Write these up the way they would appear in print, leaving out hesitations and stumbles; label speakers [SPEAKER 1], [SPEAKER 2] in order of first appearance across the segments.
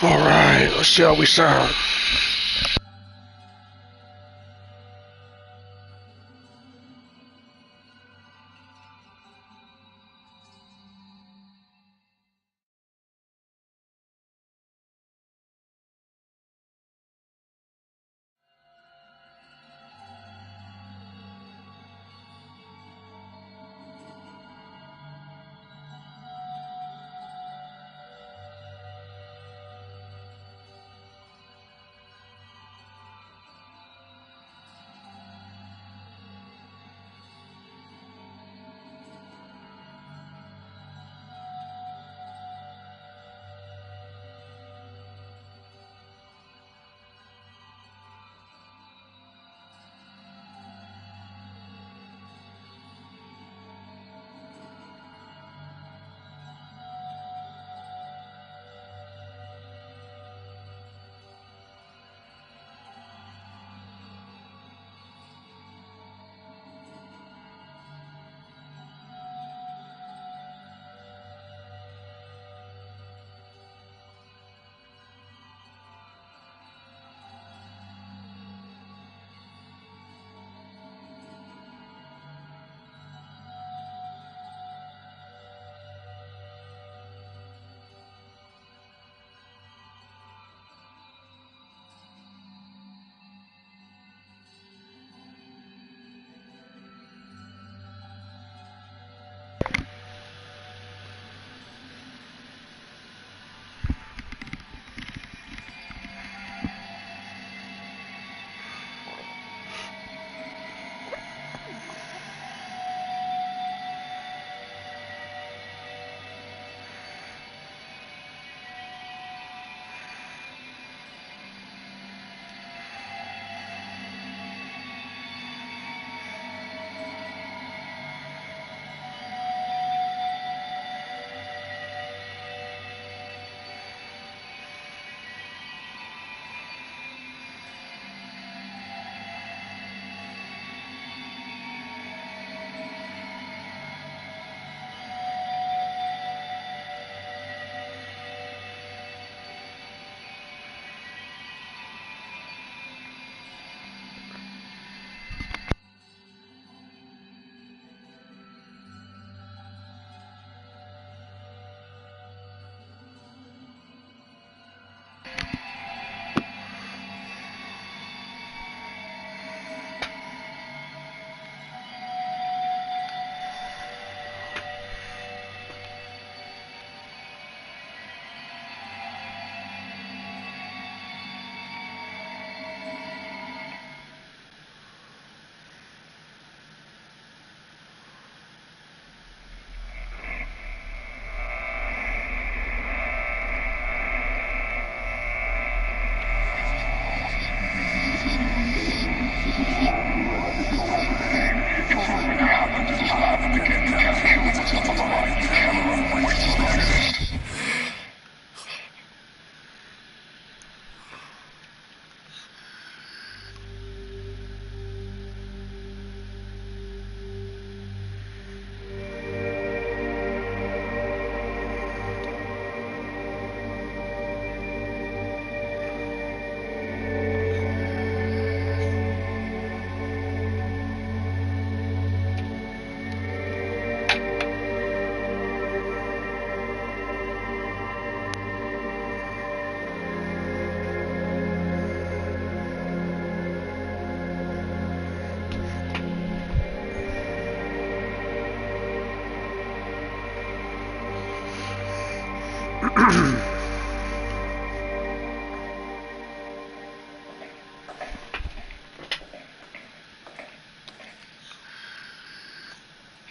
[SPEAKER 1] Alright, let's see how we sound.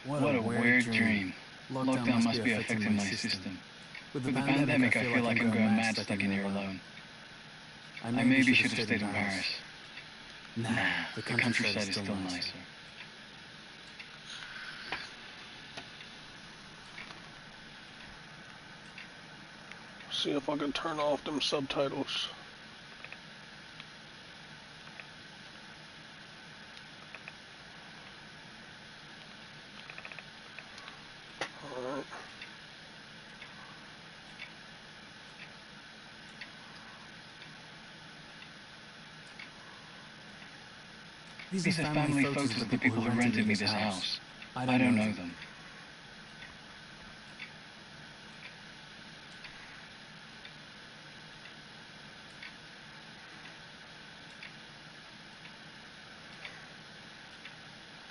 [SPEAKER 2] What a weird dream. Lockdown must be affecting my system. With the pandemic, I feel like I'm going mad stuck in here alone. I maybe should have stayed in Paris. Nah, the countryside is still nicer.
[SPEAKER 1] See if I can turn off them subtitles. Alright.
[SPEAKER 2] These are family photos of the people who rented me this house. I don't know them.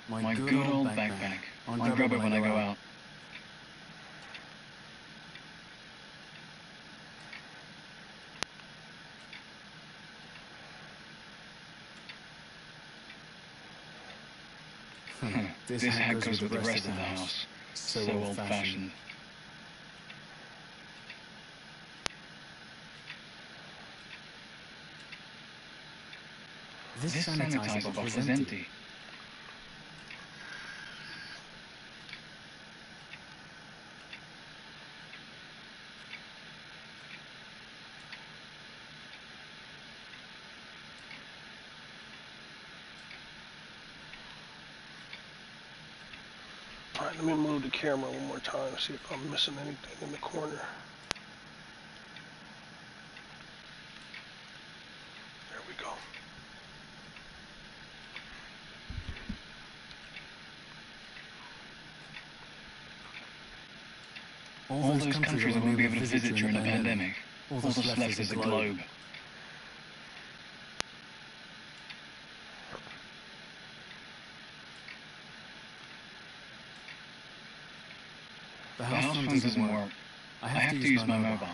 [SPEAKER 2] My good old backpack. I'll grab it when I go out. This hat goes with the rest of the house. So old-fashioned. This sanitizer box was empty.
[SPEAKER 1] Alright, let me move the camera one more time to see if I'm missing anything in the corner. There we go.
[SPEAKER 2] All those countries I won't be able to visit during the pandemic. All that's left is the globe. The house phone doesn't work. I have to use my mobile.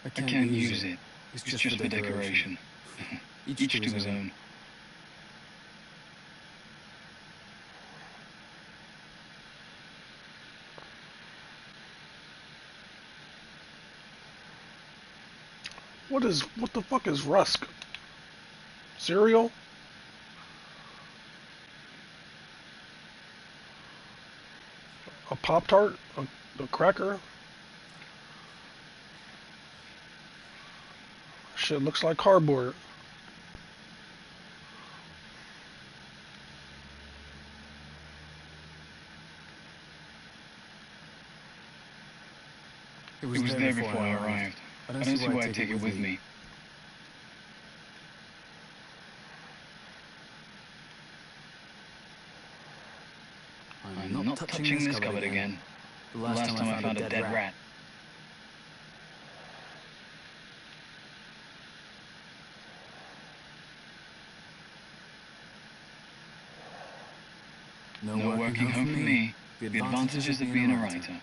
[SPEAKER 2] I can't use it. It's just for decoration. Each to his own.
[SPEAKER 1] What the fuck is Rusk? Cereal? A Pop-Tart? A cracker? Shit looks like cardboard.
[SPEAKER 2] It was there before I arrived. I don't see why I'd take it with me. I'm not touching this cupboard again. The last time I found a dead rat. No working home for me. The advantages of being a writer.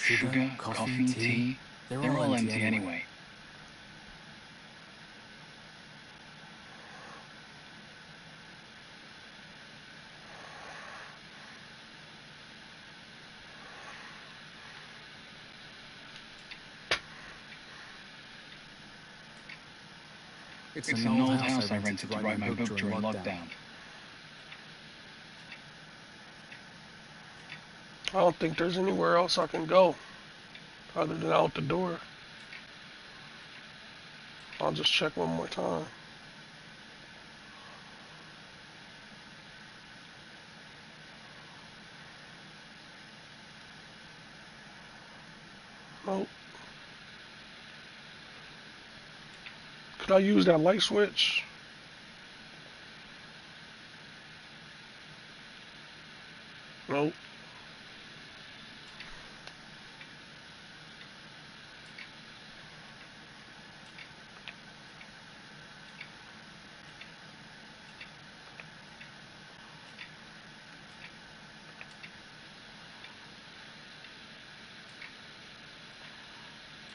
[SPEAKER 2] Sugar, coffee, tea, they're all empty anyway. It's an old house I rented to write my book during lockdown.
[SPEAKER 1] I don't think there's anywhere else I can go other than out the door. I'll just check one more time. Nope. Could I use that light switch? Nope.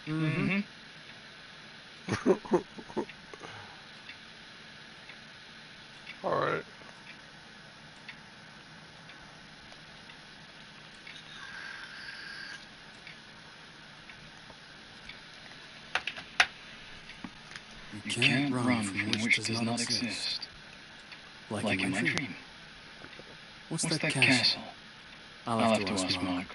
[SPEAKER 2] Mm-hmm.
[SPEAKER 1] Alright.
[SPEAKER 2] You can't run from which does not exist. Like in my dream. What's that castle? I'll have to ask Mark.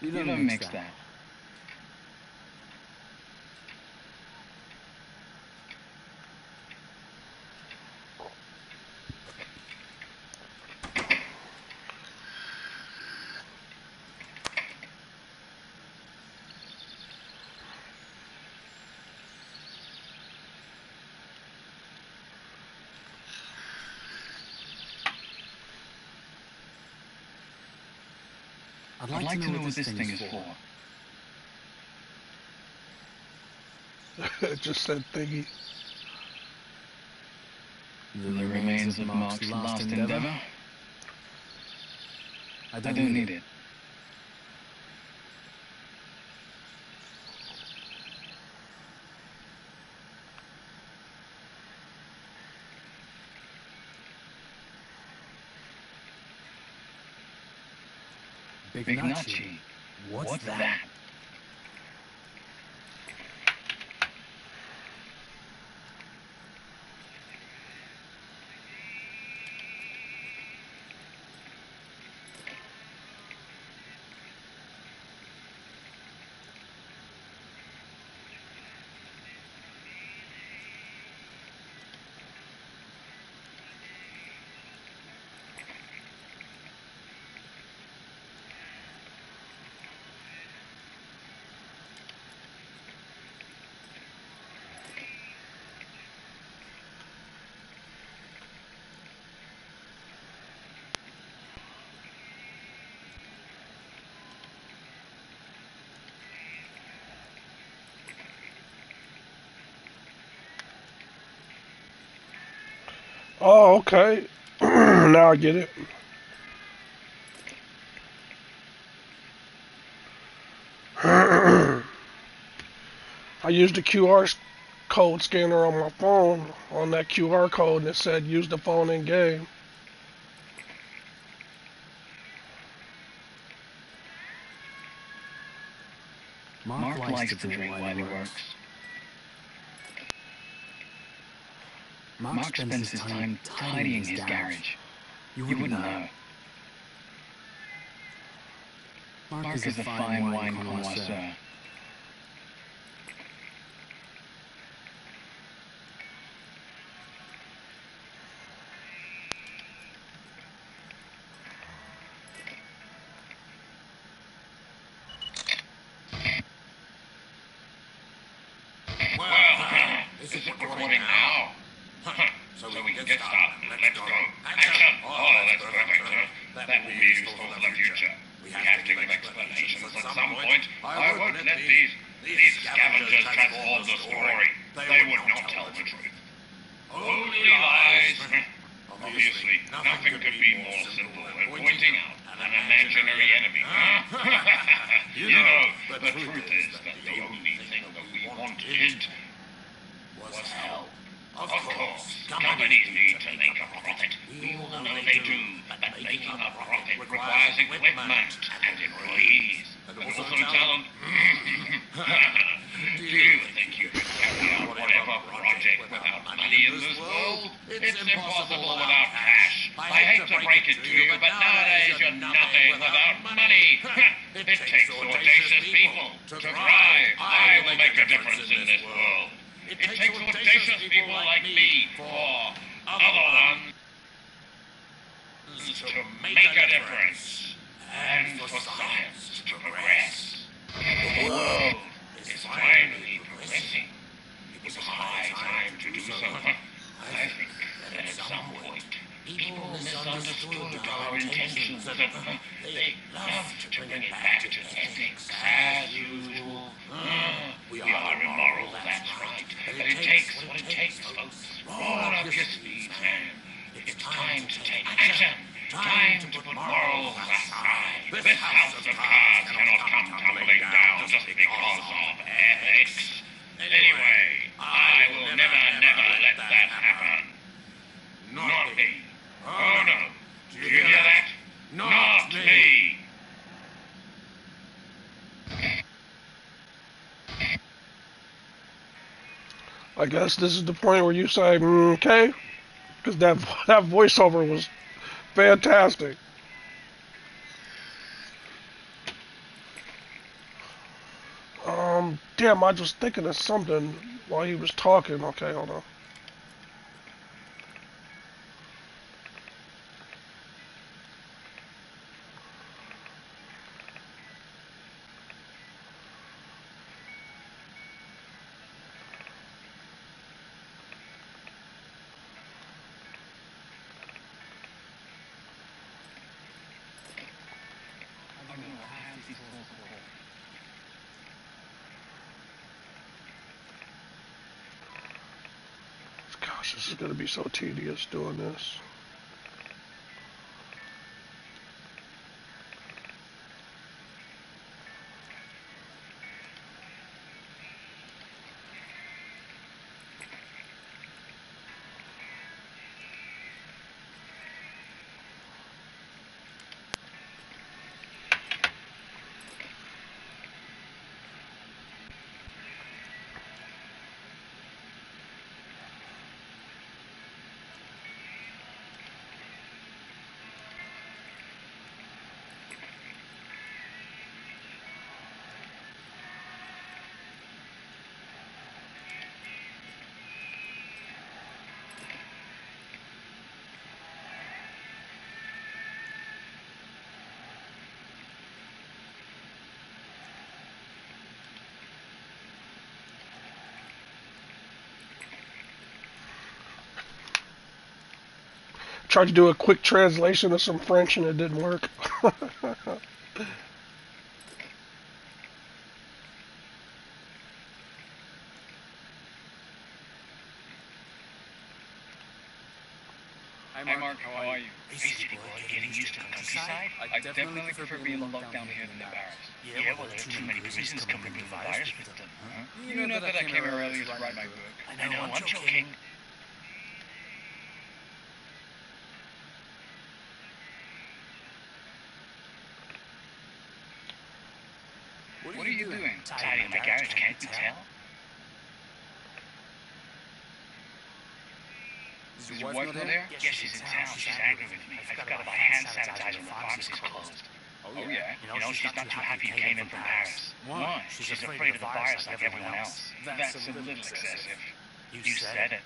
[SPEAKER 2] You don't mix that. I'd like to know what this thing is for.
[SPEAKER 1] It just said thingy.
[SPEAKER 2] The remains of Mark's last endeavor? I don't need it. Big Nachi. What's that?
[SPEAKER 1] Oh, okay. Now I get it. I used the QR code scanner on my phone on that QR code and it said use the phone in game.
[SPEAKER 2] Mark likes to drink while he works. Mark spends his time tidying his garage. You wouldn't know. Mark is a fine wine connoisseur. Is it recording now? So we can get started. Let's go. Action! Oh, that's perfect. That will be useful for the future. We have to give explanations at some point. I won't let these scavengers transform the story. They would not tell the truth. Only lies. Obviously, nothing could be more simple than pointing out an imaginary enemy. You know, the truth is that the only thing that we wanted was hell. Of course, companies need to make a profit. We all know they do, but making a profit requires equipment and employees. And also talent. Do you think you can carry out whatever project without money in this world? It's impossible without cash. I hate to break it to you, but nowadays you're nothing without money. It takes audacious people to thrive. I will make a difference in this world. It takes audacious people like me for other ones to make a difference and for science to progress. The world is finally progressing. It was high time to do so. I think that at some point, people misunderstood our intentions. They loved to bring it back to ethics as usual. We are immoral, that's right. But it takes what it takes, folks. Roll up your sleeves, man. It's time to take action. Time to put morals aside. This house of cards cannot come tumbling down just because of ethics. Anyway, I will never let that happen. Not me. Oh no. Do you hear that? Not me.
[SPEAKER 1] I guess this is the point where you say, okay? Because that voiceover was fantastic. Damn, I was thinking of something while he was talking. Okay, hold on. Gosh, this is going to be so tedious doing this. Tried to do a quick translation of some French and it didn't work.
[SPEAKER 2] Hi Mark, how are you? Hey city boy, getting used to the countryside? I definitely prefer being locked down here than the barracks. Yeah, well, there are too many prisons coming with the virus with them, huh? You know that I came here earlier to write my book. I know, I'm joking. What are you doing? Tidying the garage, can't you tell? Is your wife not there? Yes, she's in town. She's angry with me. I forgot to buy hand sanitizer when the pharmacy's closed. Oh yeah? You know, she's not too happy you came in from Paris. Why? She's afraid of the virus like everyone else. That's a little excessive. You said it.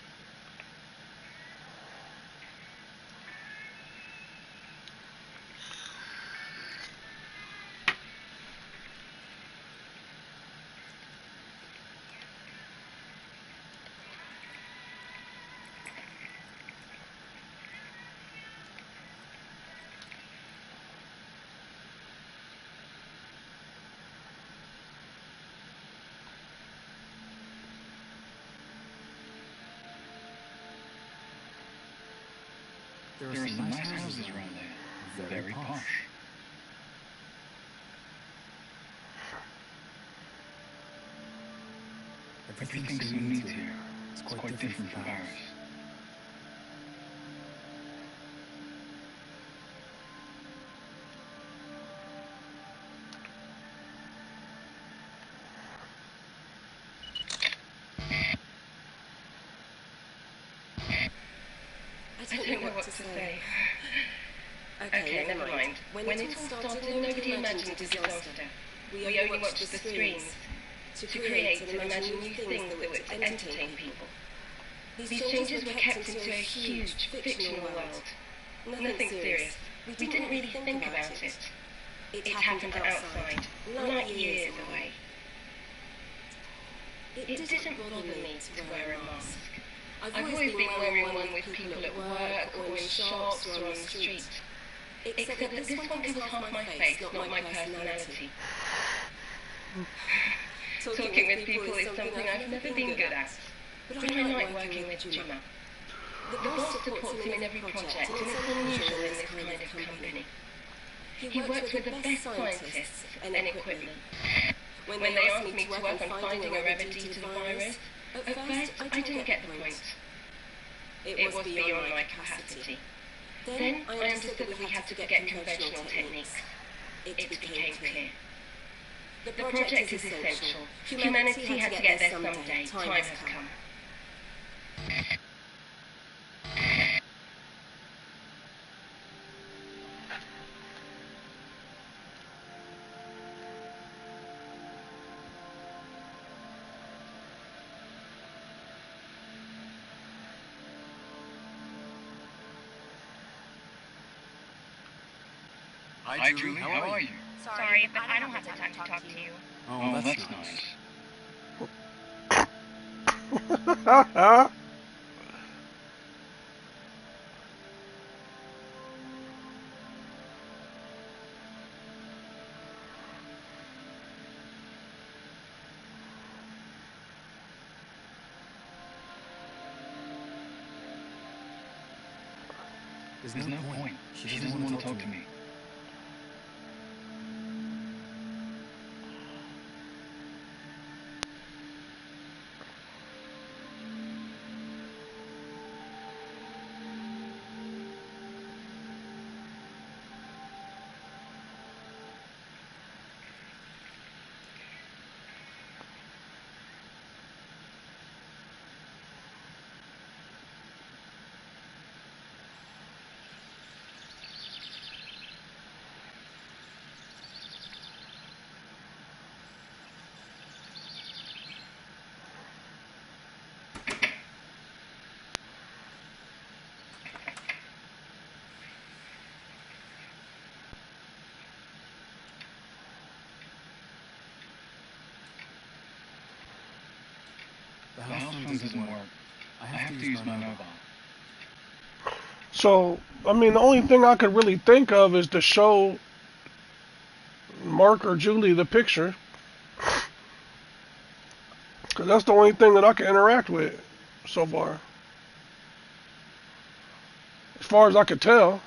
[SPEAKER 2] There are some nice houses around there. Very posh. Everything's so neat here. It's quite different from Paris.
[SPEAKER 3] I don't know what to say. Okay, never mind. When it all started, nobody imagined a disaster. We only watched the screens to create and imagine new things that would entertain people. These changes were kept into a huge, fictional world. Nothing serious. We didn't really think about it. It happened outside, light years away. It didn't bother me to wear a mask. I've always been wearing one with people at work, or in shops, or on the street. Except that this one covers half my face, not my personality. Talking with people is something I've never been good at. But I like working with Juma. The boss supports him in every project, and it's unusual in this kind of company. He works with the best scientists and equipment. When they asked me to work on finding a remedy to the virus, at first I didn't get the point. It was beyond my capacity. Then I understood that we had to forget conventional techniques. It became clear. The project is essential. Humanity had to get there someday. Time has come.
[SPEAKER 2] Hi, Julie. How are you?
[SPEAKER 4] Sorry, but I don't have the time to talk to you.
[SPEAKER 2] Oh, that's nice. There's no point. She doesn't want to talk to me. The house phone doesn't work. I have to use my mobile.
[SPEAKER 1] So, I mean, the only thing I could really think of is to show Mark or Julie the picture. Because that's the only thing that I can interact with so far. As far as I could tell.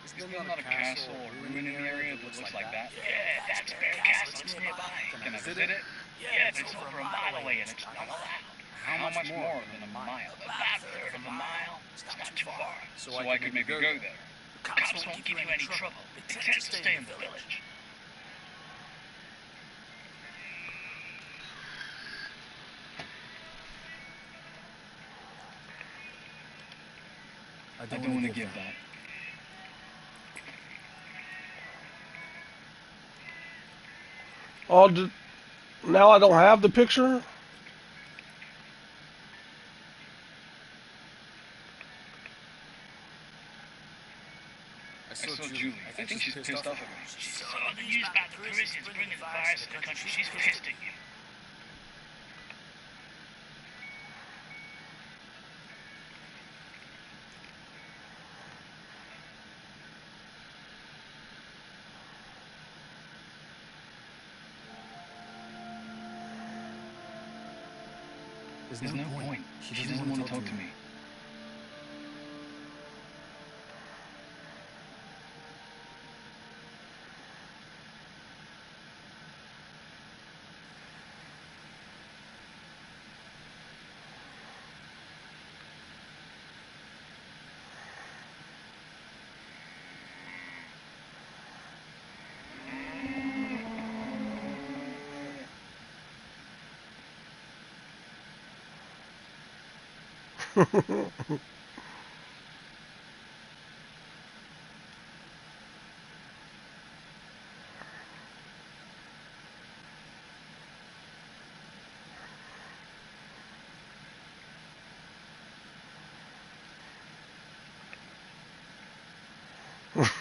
[SPEAKER 2] Is there not a castle or ruin in the area that looks like that? Yeah, that's a big castle. It's nearby. Can I visit it? Yeah, it's over a mile away and it's not allowed. How much more than a mile? About a third of a mile. It's not too far. So I could maybe go there. The cops won't give you any trouble. They tend to stay in the village. I don't want to give that.
[SPEAKER 1] Oh, now I don't have the picture?
[SPEAKER 2] think she's pissed off at me.
[SPEAKER 4] So the news about the Parisians bringing the virus to the country, she's pissed at you.
[SPEAKER 2] There's no point. She doesn't want to talk to me.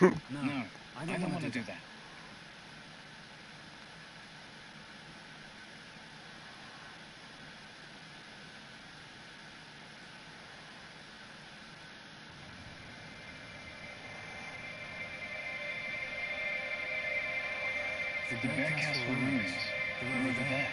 [SPEAKER 2] No, I don't want to do that. The bad castle ruins. They're over there.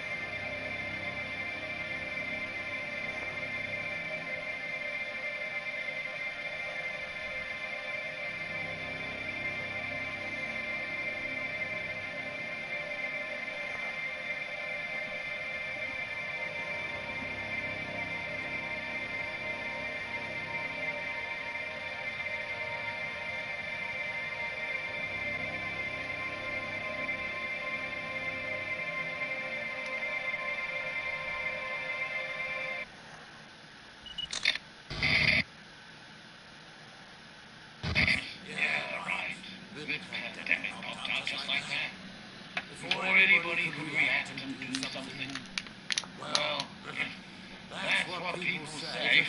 [SPEAKER 2] Anybody could react and do something. Well, that's what people say.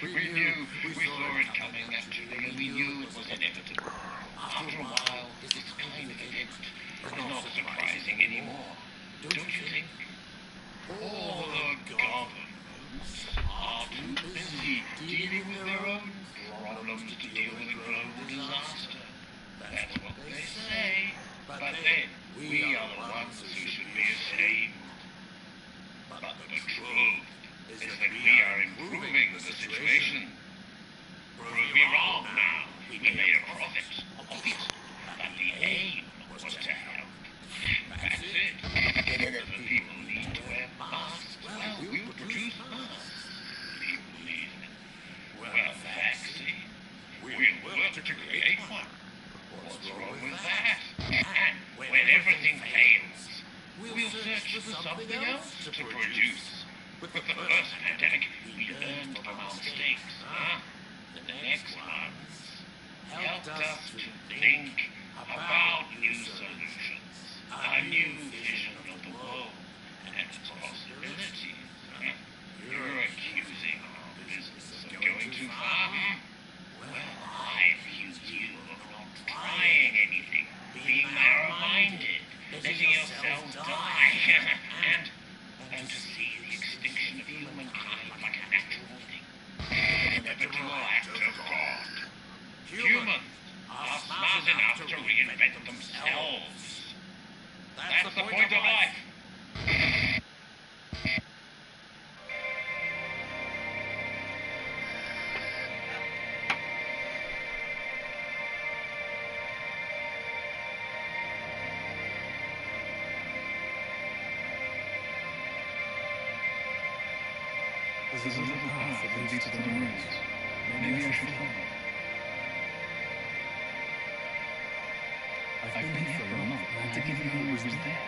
[SPEAKER 2] We saw it coming, actually, and we knew it was inevitable. After a while, this kind of event is not surprising anymore. Don't you think? All the governments are too busy dealing with their own problems to deal with a global disaster. That's what they say. But then, we are the ones who should be ashamed. But the truth is that we are improving the situation. Prove me wrong now. We made a profit, obviously, but the aim was to help. That's it. If the people need to wear masks, well, we'll produce masks. People need, well, vaccine. We'll work to create one. What's wrong with that? And when everything fails, we'll search for something else to produce. With the first pandemic, we learned from our mistakes, huh? The next ones helped us to think about new solutions, a new vision of the world and its possibilities. Huh? You're accusing our business of going too far, huh? Well, I accuse you of not trying anything, being narrow-minded, letting yourselves die, and to see the extinction of humankind like a natural thing, an inevitable act of God. Humans are smart enough to reinvent themselves. That's the point of life. There's a little path that leads to the ruins. Maybe I should follow it. I've been here for a month, and I didn't even know it was there.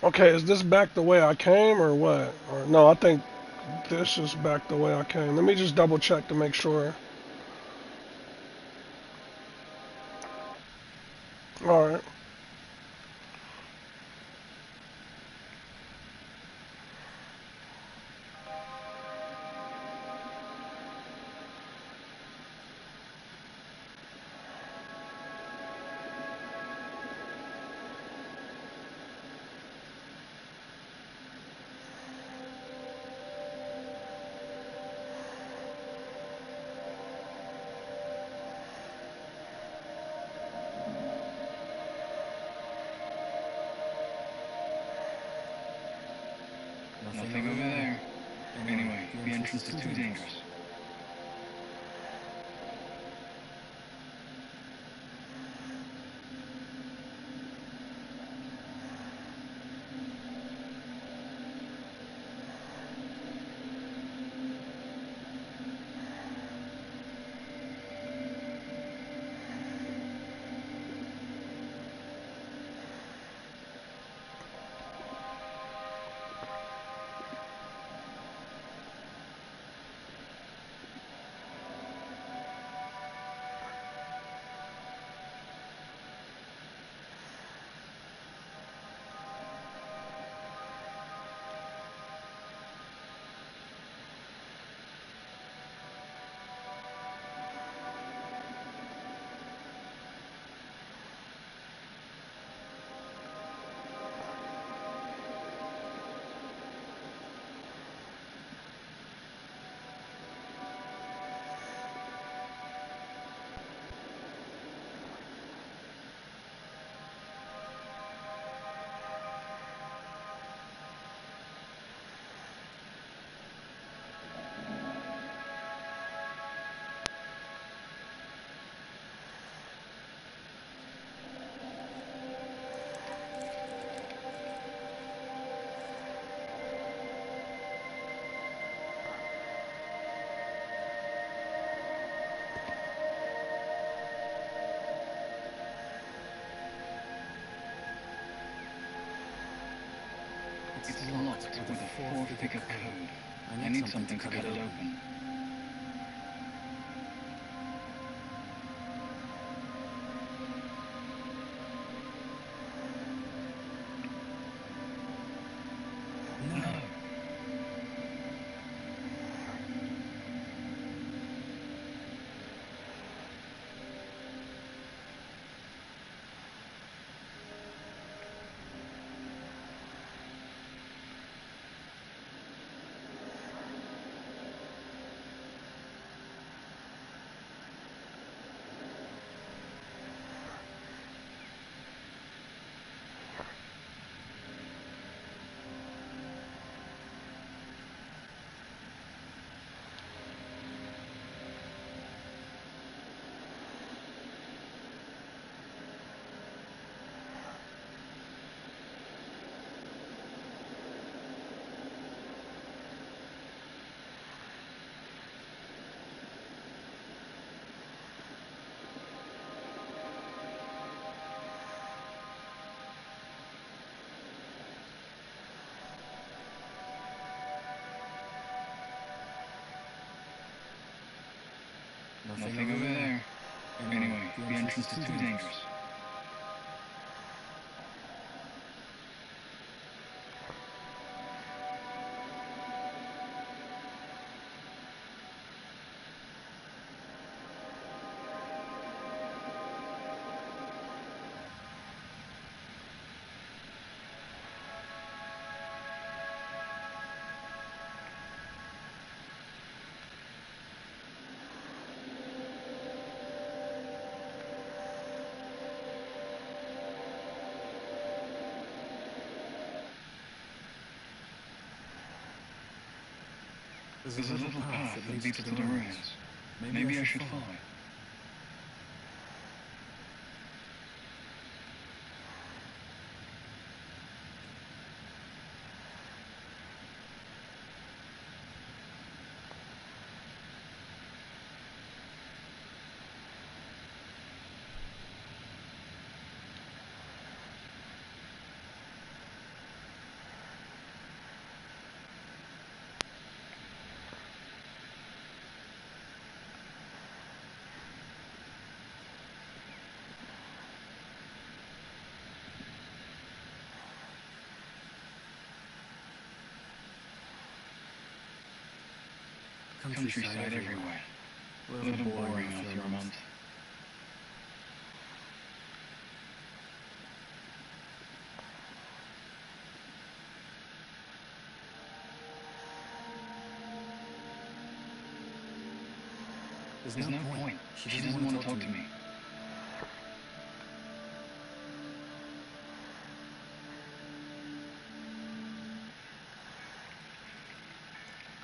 [SPEAKER 1] Okay, is this back the way I came or what? Or no, I think this is back the way I came. Let me just double check to make sure. Alright.
[SPEAKER 2] Nothing over there. Anyway, the entrance is too dangerous. It's locked with a four-figure code. I need something to cut it open. No. Nothing over there. Anyway, the entrance is too dangerous. There's a little path that leads to the ruins. Maybe I should follow it. countryside everywhere. A little boring after a month. There's no point. She doesn't want to talk to me.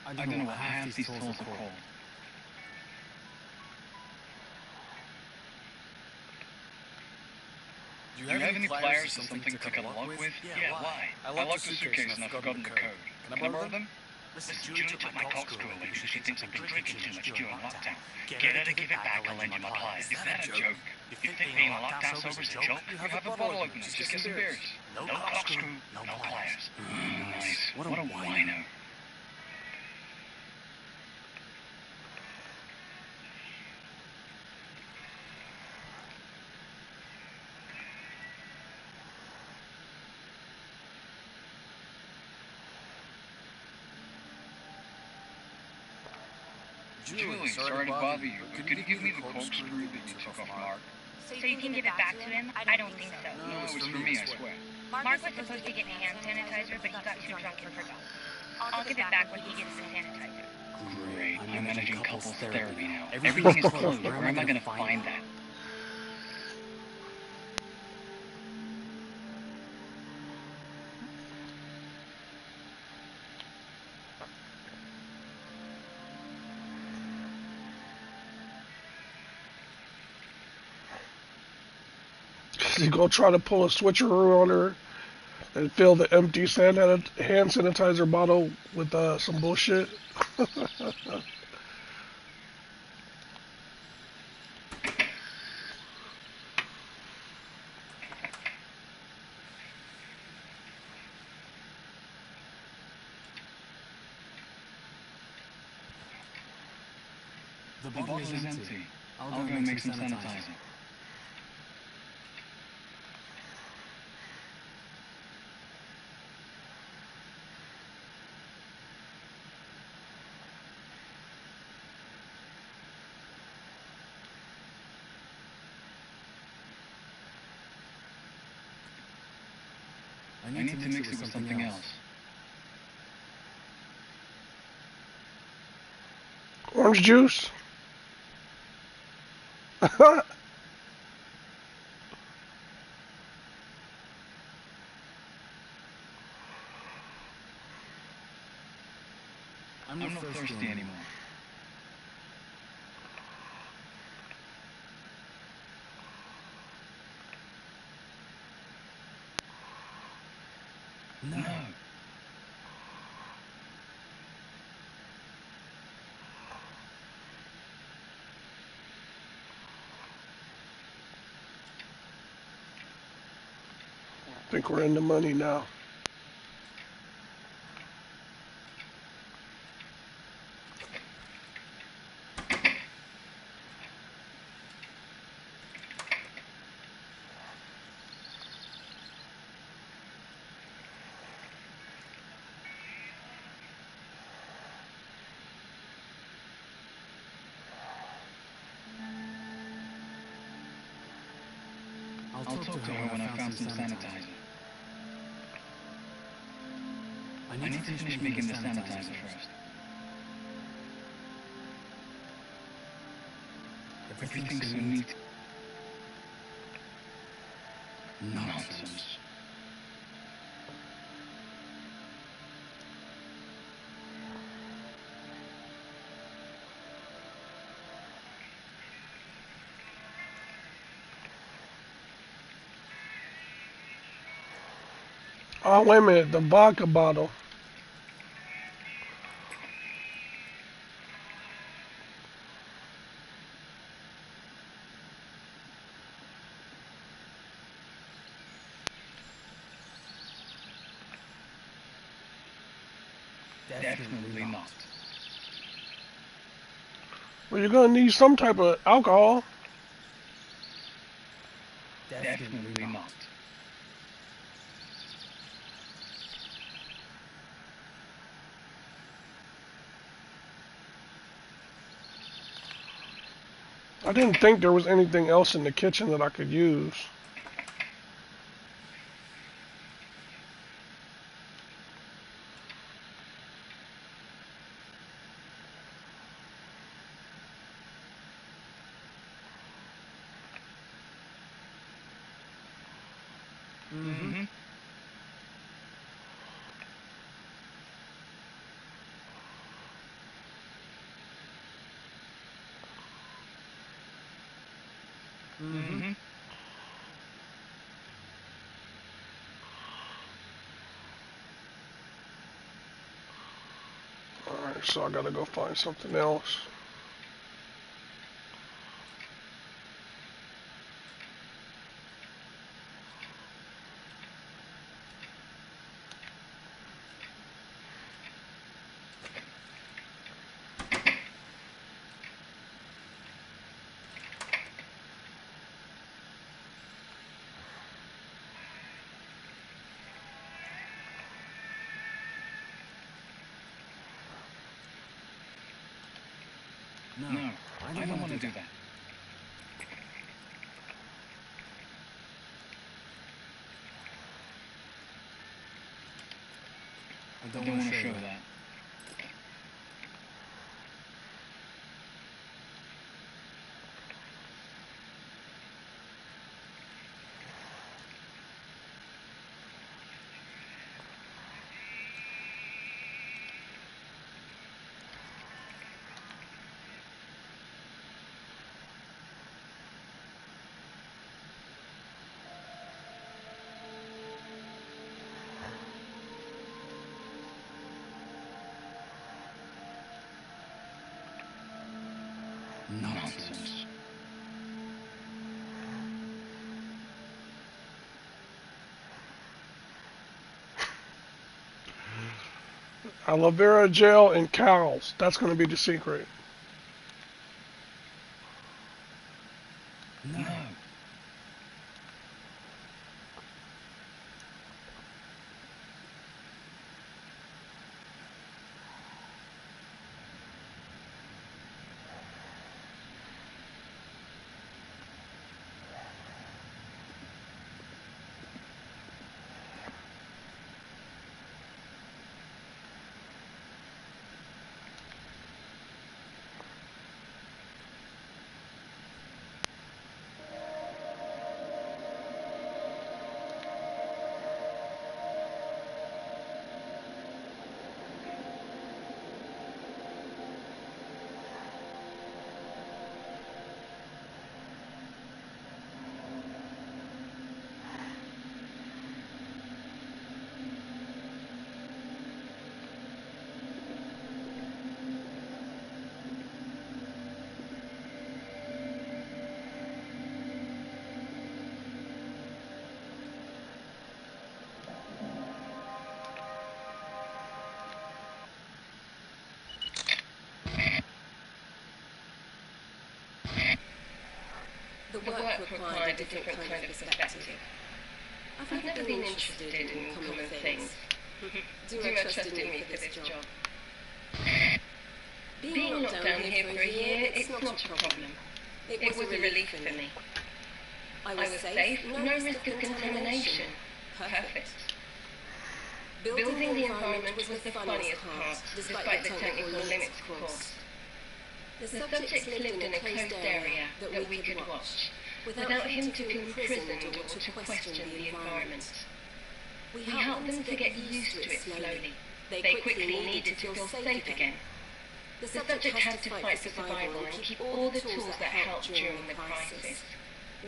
[SPEAKER 2] I don't know what half these tolls are called. Do you have any pliers or something to cut a lock with? Yeah, why? I locked the suitcase and I've forgotten the code. Can I borrow them?
[SPEAKER 4] Listen, Julie took my corkscrew away because she thinks I've been drinking too much during lockdown. Get her to give it back, I'll lend you my pliers.
[SPEAKER 2] Is that a joke?
[SPEAKER 4] You think being lockdown sober is a joke? You have a bottle opener, just get some beers. No corkscrew, no pliers.
[SPEAKER 2] Nice. What a wino.
[SPEAKER 4] Julie, sorry to bother you, but could you give me the corkscrew that you took off Mark?
[SPEAKER 3] So you can give it back to him? I don't think so.
[SPEAKER 4] No, it was for me, I swear.
[SPEAKER 3] Mark was supposed to get hand sanitizer, but he got too drunk and forgot. I'll give it back when he gets the sanitizer.
[SPEAKER 2] Great. I'm managing couples therapy now. Everything is closed. Where am I going to find that?
[SPEAKER 1] You go try to pull a switcheroo on her and fill the empty hand sanitizer bottle with some bullshit.
[SPEAKER 2] The bottle is empty. I'll go and make some sanitizer. I need to mix it with something else.
[SPEAKER 1] Orange juice?
[SPEAKER 2] I'm not thirsty anymore. No.
[SPEAKER 1] I think we're in the money now.
[SPEAKER 2] I'll talk to her when I found some sanitizer. I need to finish making the sanitizer first. Everything's so neat. Nonsense.
[SPEAKER 1] Oh, wait a minute, the vodka bottle.
[SPEAKER 2] Definitely not.
[SPEAKER 1] Well, you're gonna need some type of alcohol.
[SPEAKER 2] Definitely not.
[SPEAKER 1] I didn't think there was anything else in the kitchen that I could use.
[SPEAKER 2] Mm-hmm. Mm-hmm.
[SPEAKER 1] Alright, so I gotta go find something else.
[SPEAKER 2] No, I don't want to do that. I don't want to show that. Nonsense.
[SPEAKER 1] Aloe vera gel and cows. That's gonna be the secret.
[SPEAKER 2] No.
[SPEAKER 3] The work required a different kind of perspective. I've never been interested in common things. Do you trust in me for this job? Being locked down here for a year, it's not a problem. It was a relief for me. I was safe, no risk of contamination. Perfect. Building the environment was the funniest part, despite the technical limits, of course. The subjects lived in a closed area that we could watch, without him to be imprisoned or to question the environment. We helped them to get used to it slowly. They quickly needed to feel safe again. The subject had to fight for survival and keep all the tools that helped during the crisis.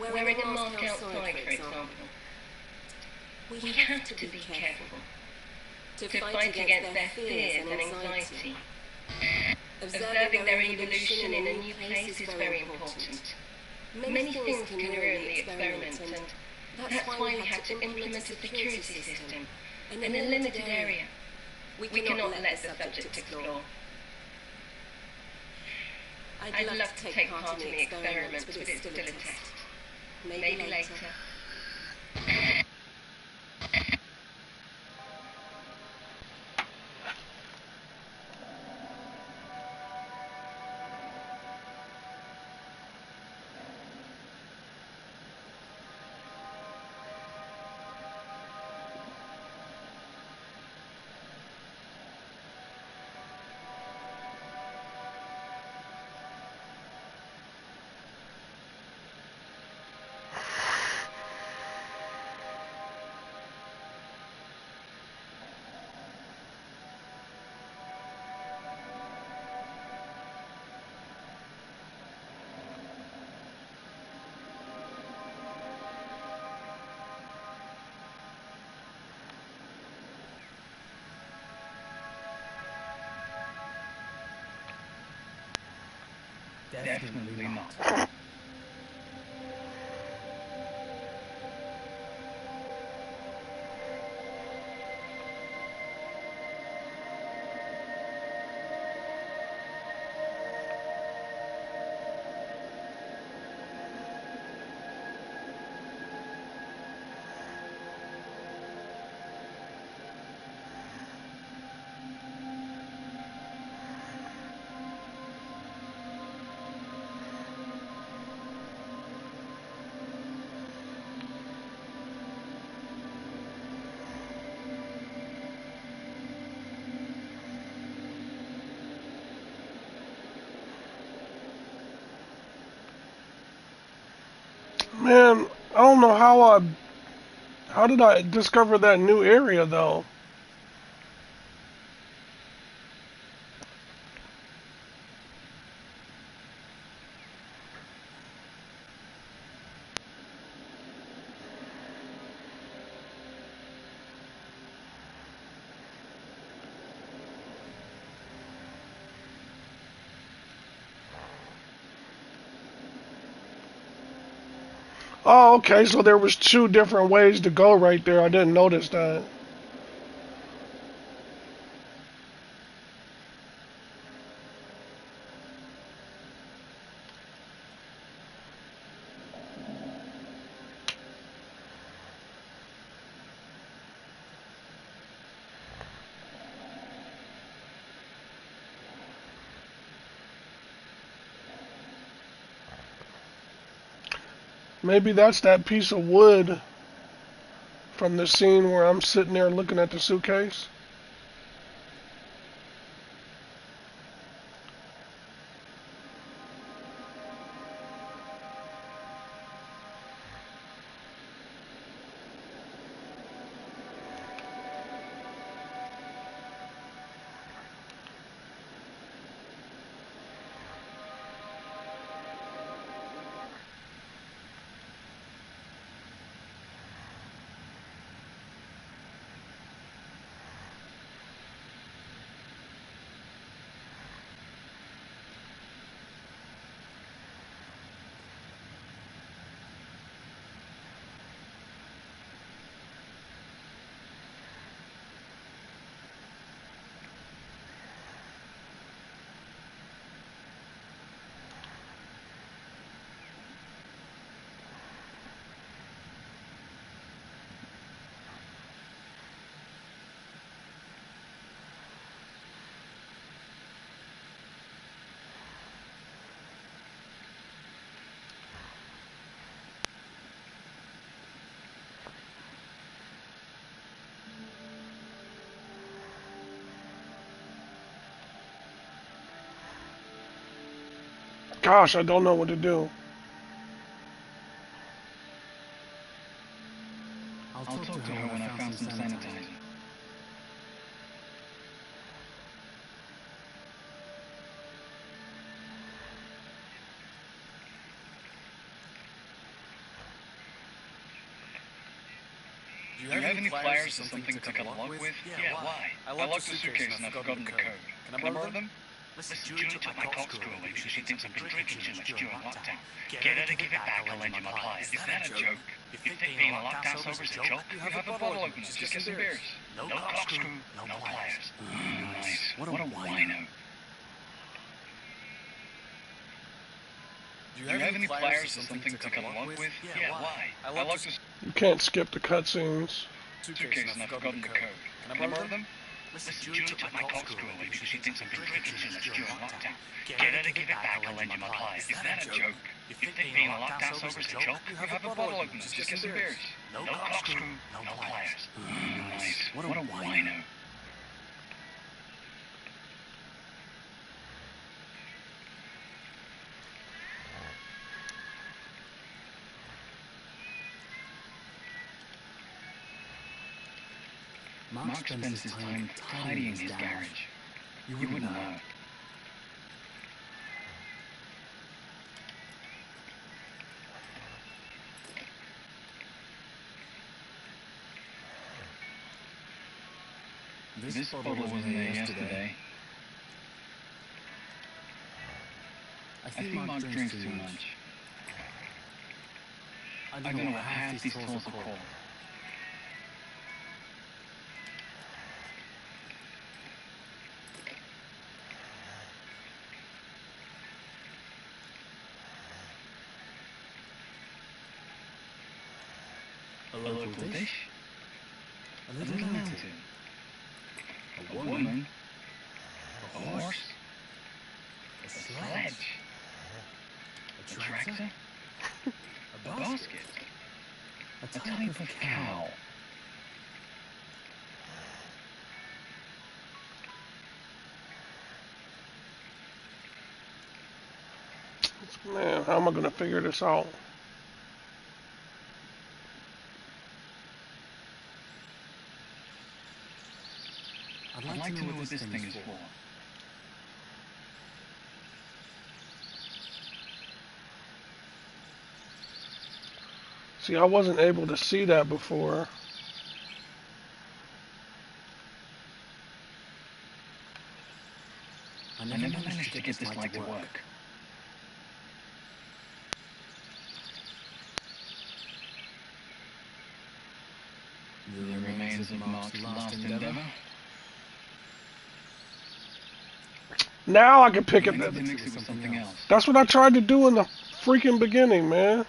[SPEAKER 3] Wearing a mask outside, for example. We have to be careful to fight against their fears and anxiety. Observing their evolution in a new place is very important. Many things can ruin the experiment, and that's why we had to implement a security system in a limited area. We cannot let the subject explore. I'd love to take part in the experiment, but it's still a test. Maybe later.
[SPEAKER 2] Definitely not.
[SPEAKER 1] Man, I don't know how did I discover that new area though? Oh, okay, so there was two different ways to go right there. I didn't notice that. Maybe that's that piece of wood from the scene where I'm sitting there looking at the suitcase. Gosh, I don't know what to do.
[SPEAKER 2] I'll talk to her when I found some sanitizer.
[SPEAKER 4] Do you have any flyers or something to take along with? Yeah, why? I locked the suitcase and I've forgotten the code. Can I borrow them? Listen, Julie took my corkscrew away because she thinks I've been drinking too much during lockdown. Get her to give it back, I'll lend you my pliers. Is that a joke? You think being a lockdown sober is a joke? You have a bottle opener, just get some beers. No corkscrew, no pliers. Nice. What a wino. Do you have any flyers or something to come along with? Yeah, why? I locked the
[SPEAKER 1] You can't skip the cutscenes.
[SPEAKER 4] suitcase and I've forgotten the code. Can I borrow them? Listen, Julie took my corkscrew away because she thinks I've been drinking too much during lockdown. Get her to give it back, I'll lend you my pliers. Is that a joke? You think being a lockdown sober is a joke? You have a bottle opener, just get some beers. No corkscrew, no pliers. Nice. What a wino.
[SPEAKER 2] Mark spends his time tidying his garage. You wouldn't know. This bottle wasn't there yesterday. I think Mark drinks too much. I don't know what half these tolls are called. A local dish, a little mountain, a woman, a horse, a sledge, a tractor, a basket, a type of cow.
[SPEAKER 1] Man, how am I gonna figure this out?
[SPEAKER 2] I'd like to know what this thing is for.
[SPEAKER 1] See, I wasn't able to see that before.
[SPEAKER 2] I never managed to get this light to work. The remains of Mark's last endeavor.
[SPEAKER 1] Now I can pick it.
[SPEAKER 2] To mix it with something else.
[SPEAKER 1] That's what I tried to do in the freaking beginning, man.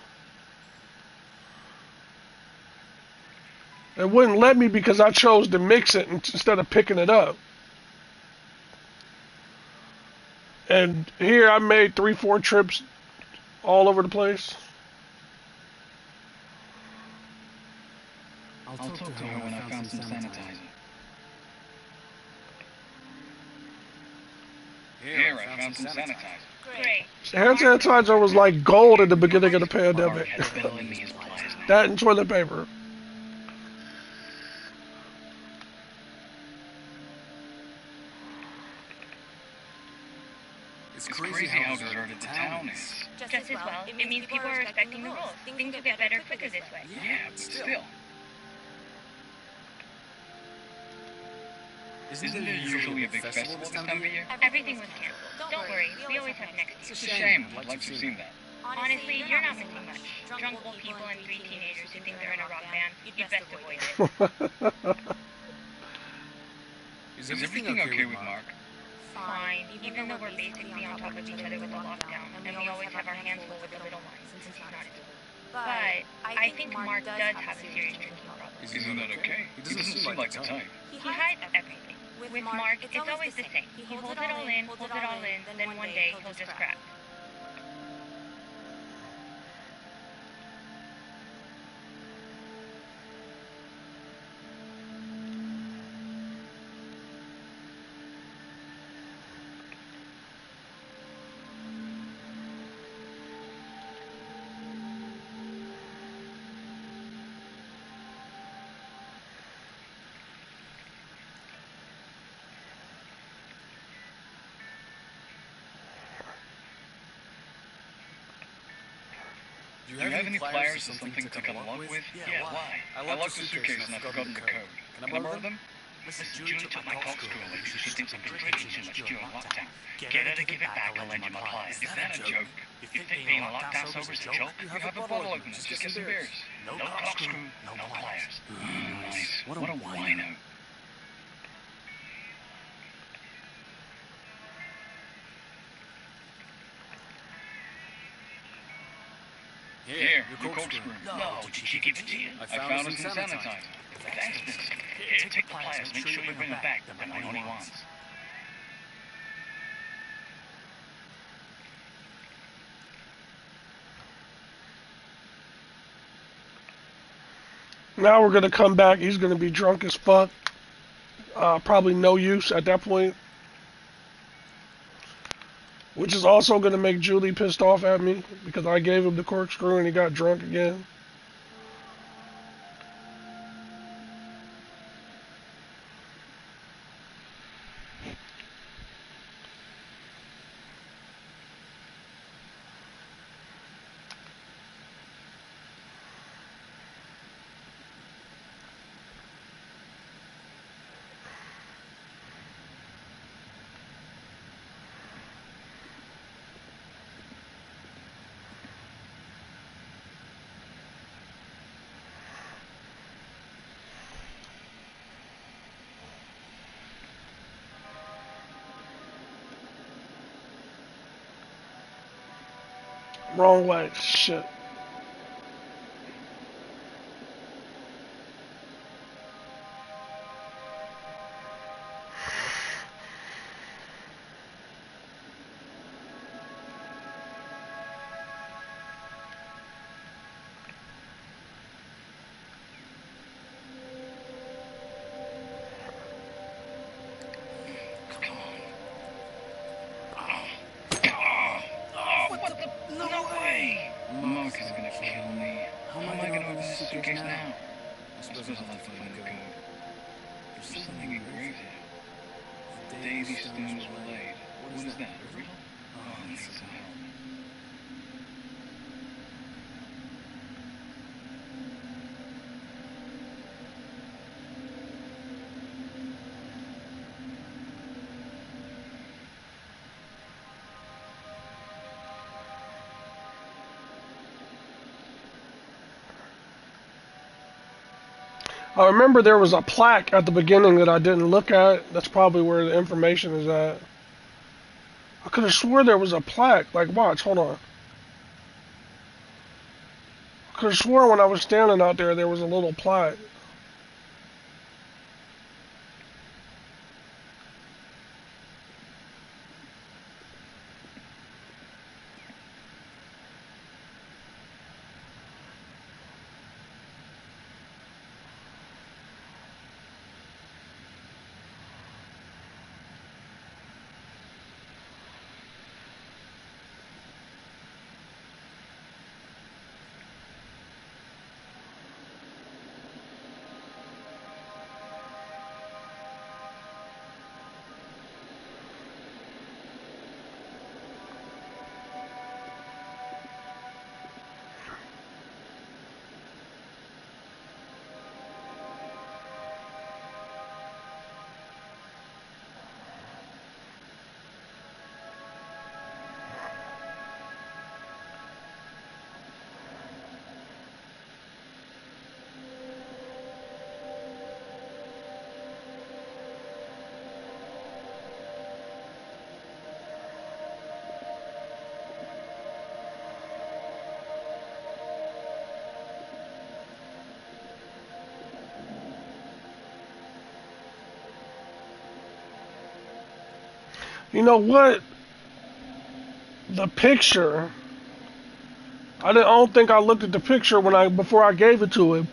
[SPEAKER 1] It wouldn't let me because I chose to mix it instead of picking it up. And here I made 3-4 trips all over the place.
[SPEAKER 2] I'll talk to her when I found some sanitizer.
[SPEAKER 4] Here, I found some sanitizer.
[SPEAKER 3] Great.
[SPEAKER 1] Hand sanitizer was like gold at the beginning of the pandemic. That and toilet paper.
[SPEAKER 4] It's crazy how deserted the town is.
[SPEAKER 3] Just as well, it means people are respecting the rules. Things will get better quicker this way.
[SPEAKER 4] Yeah, but still. Isn't there usually a big festival this time of year?
[SPEAKER 3] Everything was canceled. Don't worry, we always have next year.
[SPEAKER 4] It's a shame. I'd like to have seen that.
[SPEAKER 3] Honestly, you're not missing much. Drunk old people and 3 teenagers who think they're in a rock band. You'd best avoid it.
[SPEAKER 4] Is everything okay with Mark?
[SPEAKER 3] Fine, even though we're basically on top of each other with the lockdown, and we always have our hands full with the little ones since he's not at school. But I think Mark does have a serious drinking problem.
[SPEAKER 4] Isn't that okay? He doesn't seem like the type.
[SPEAKER 3] He hides everything. With Mark, it's always the same. He holds it all in, then one day he'll just crack.
[SPEAKER 4] Do you have any pliers or something to cut along with? Yeah, why? I locked the suitcase and I've forgotten the code. Can I borrow them?
[SPEAKER 2] Listen,
[SPEAKER 4] Julie took my corkscrew away because she thinks I've been drinking too much during lockdown. Get her to give it back or lend you my pliers. Is that a joke? You think being a lockdown sober is a joke? You have a bottle opener, just get some beers. No corkscrew, no pliers. Nice. What a wino. Here, your corkscrew. No, did she give it to you? I found some sanitizer. Thanks, Vincent. Here, take the pliers. Make sure you bring them back. They're my only ones.
[SPEAKER 1] Now we're gonna come back. He's gonna be drunk as fuck. Probably no use at that point. Which is also gonna make Julie pissed off at me because I gave him the corkscrew and he got drunk again. Wrong way. Shit.
[SPEAKER 4] Come on. What the? No way! Mark is gonna kill me. How am I gonna open this suitcase now? I suppose I'll have to find a code. There's something engraved here. The day these stones were laid. What is that? A riddle? Oh, I need some help.
[SPEAKER 1] I remember there was a plaque at the beginning that I didn't look at. That's probably where the information is at. I could have swore there was a plaque. Like, watch, hold on. I could have swore when I was standing out there was a little plaque. You know what? The picture. I don't think I looked at the picture before I gave it to him.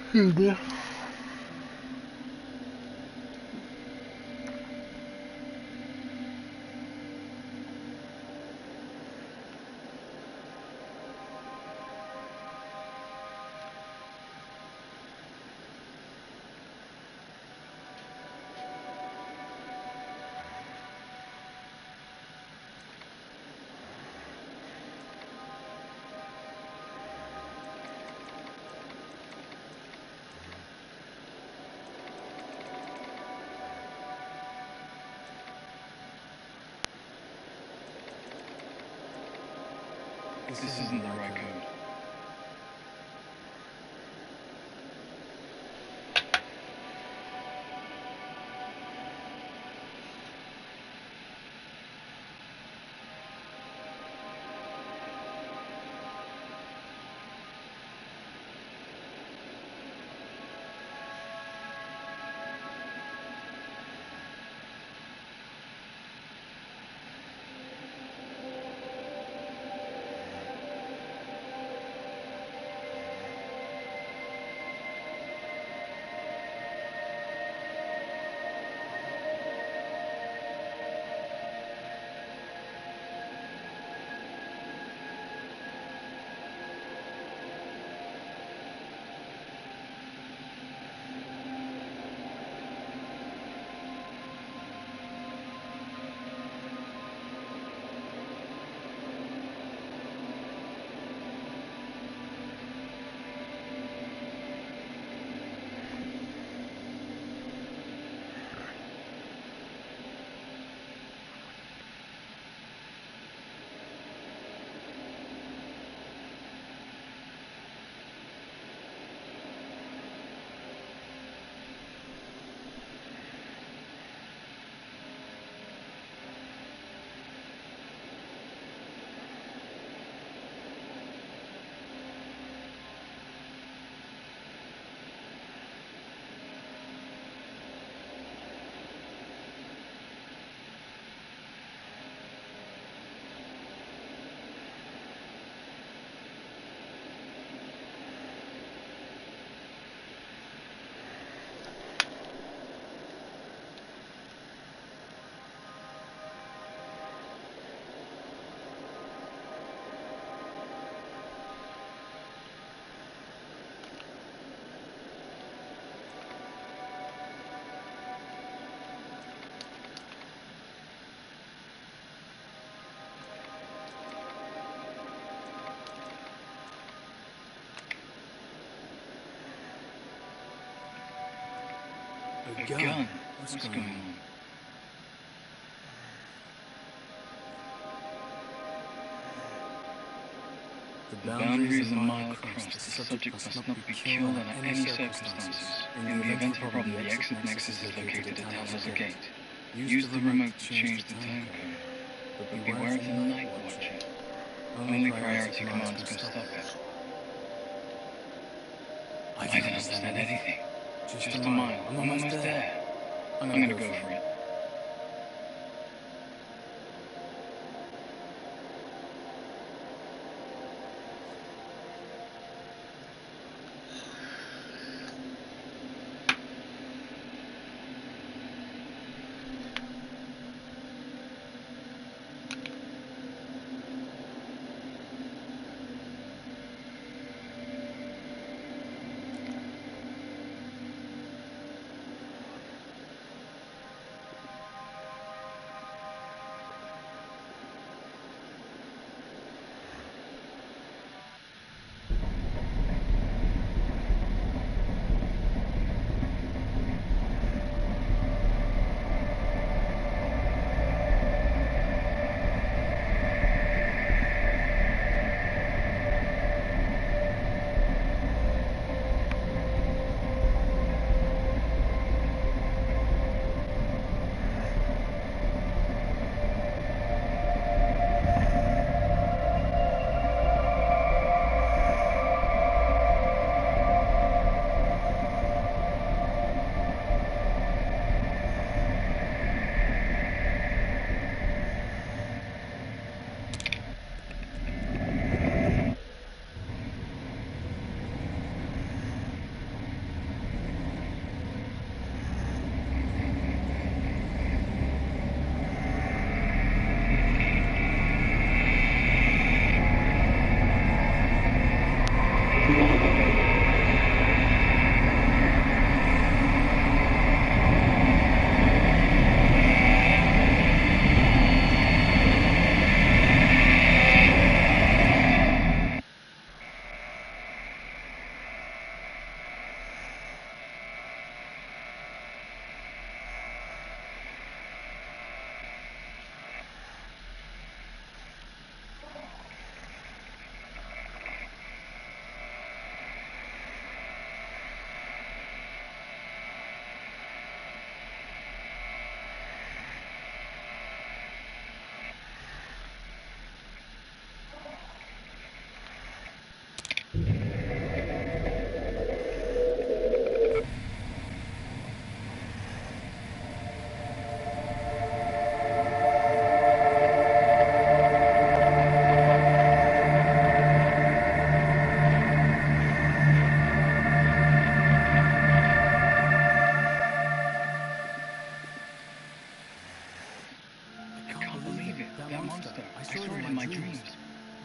[SPEAKER 1] Excuse me.
[SPEAKER 4] This isn't the right code.
[SPEAKER 2] A gun? What's going on?
[SPEAKER 4] The boundary is a mile across. The subject must not be killed under any circumstances. In the event of a problem, the exit nexus is located at Towns's Gate. Use the remote to change the time code, but beware of the Night Watcher. Only priority commands can stop it. I don't understand anything. Just a mile. I'm almost there. I'm gonna go for it.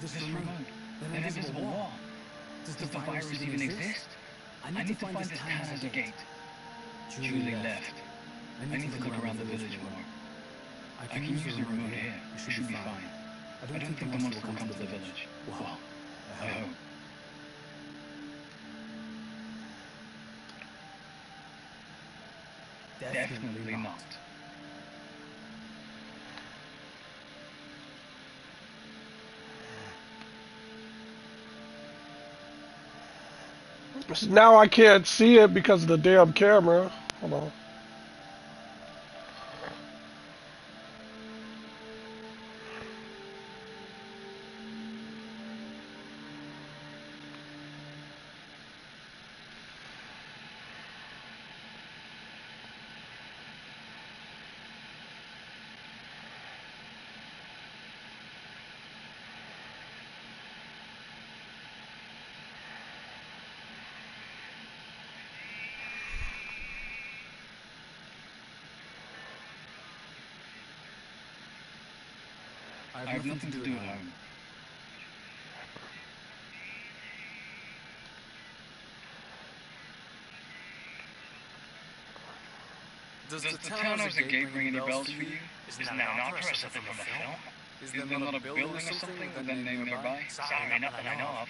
[SPEAKER 4] This remote, that invisible wall. Does the virus even exist? I need to find this Towns's Gate. Julie left. I need to look around the village more. I can use the remote here. It should be fine. I don't think the monster will come to the village. Well, I hope. Definitely not.
[SPEAKER 1] Now I can't see it because of the damn camera. Hold on.
[SPEAKER 4] I have nothing to do at home. Does the Towns's Gate ring any bells for you? Isn't that an opera or something from the film? Is there not a building or something with that name nearby? Sorry, not that I know of.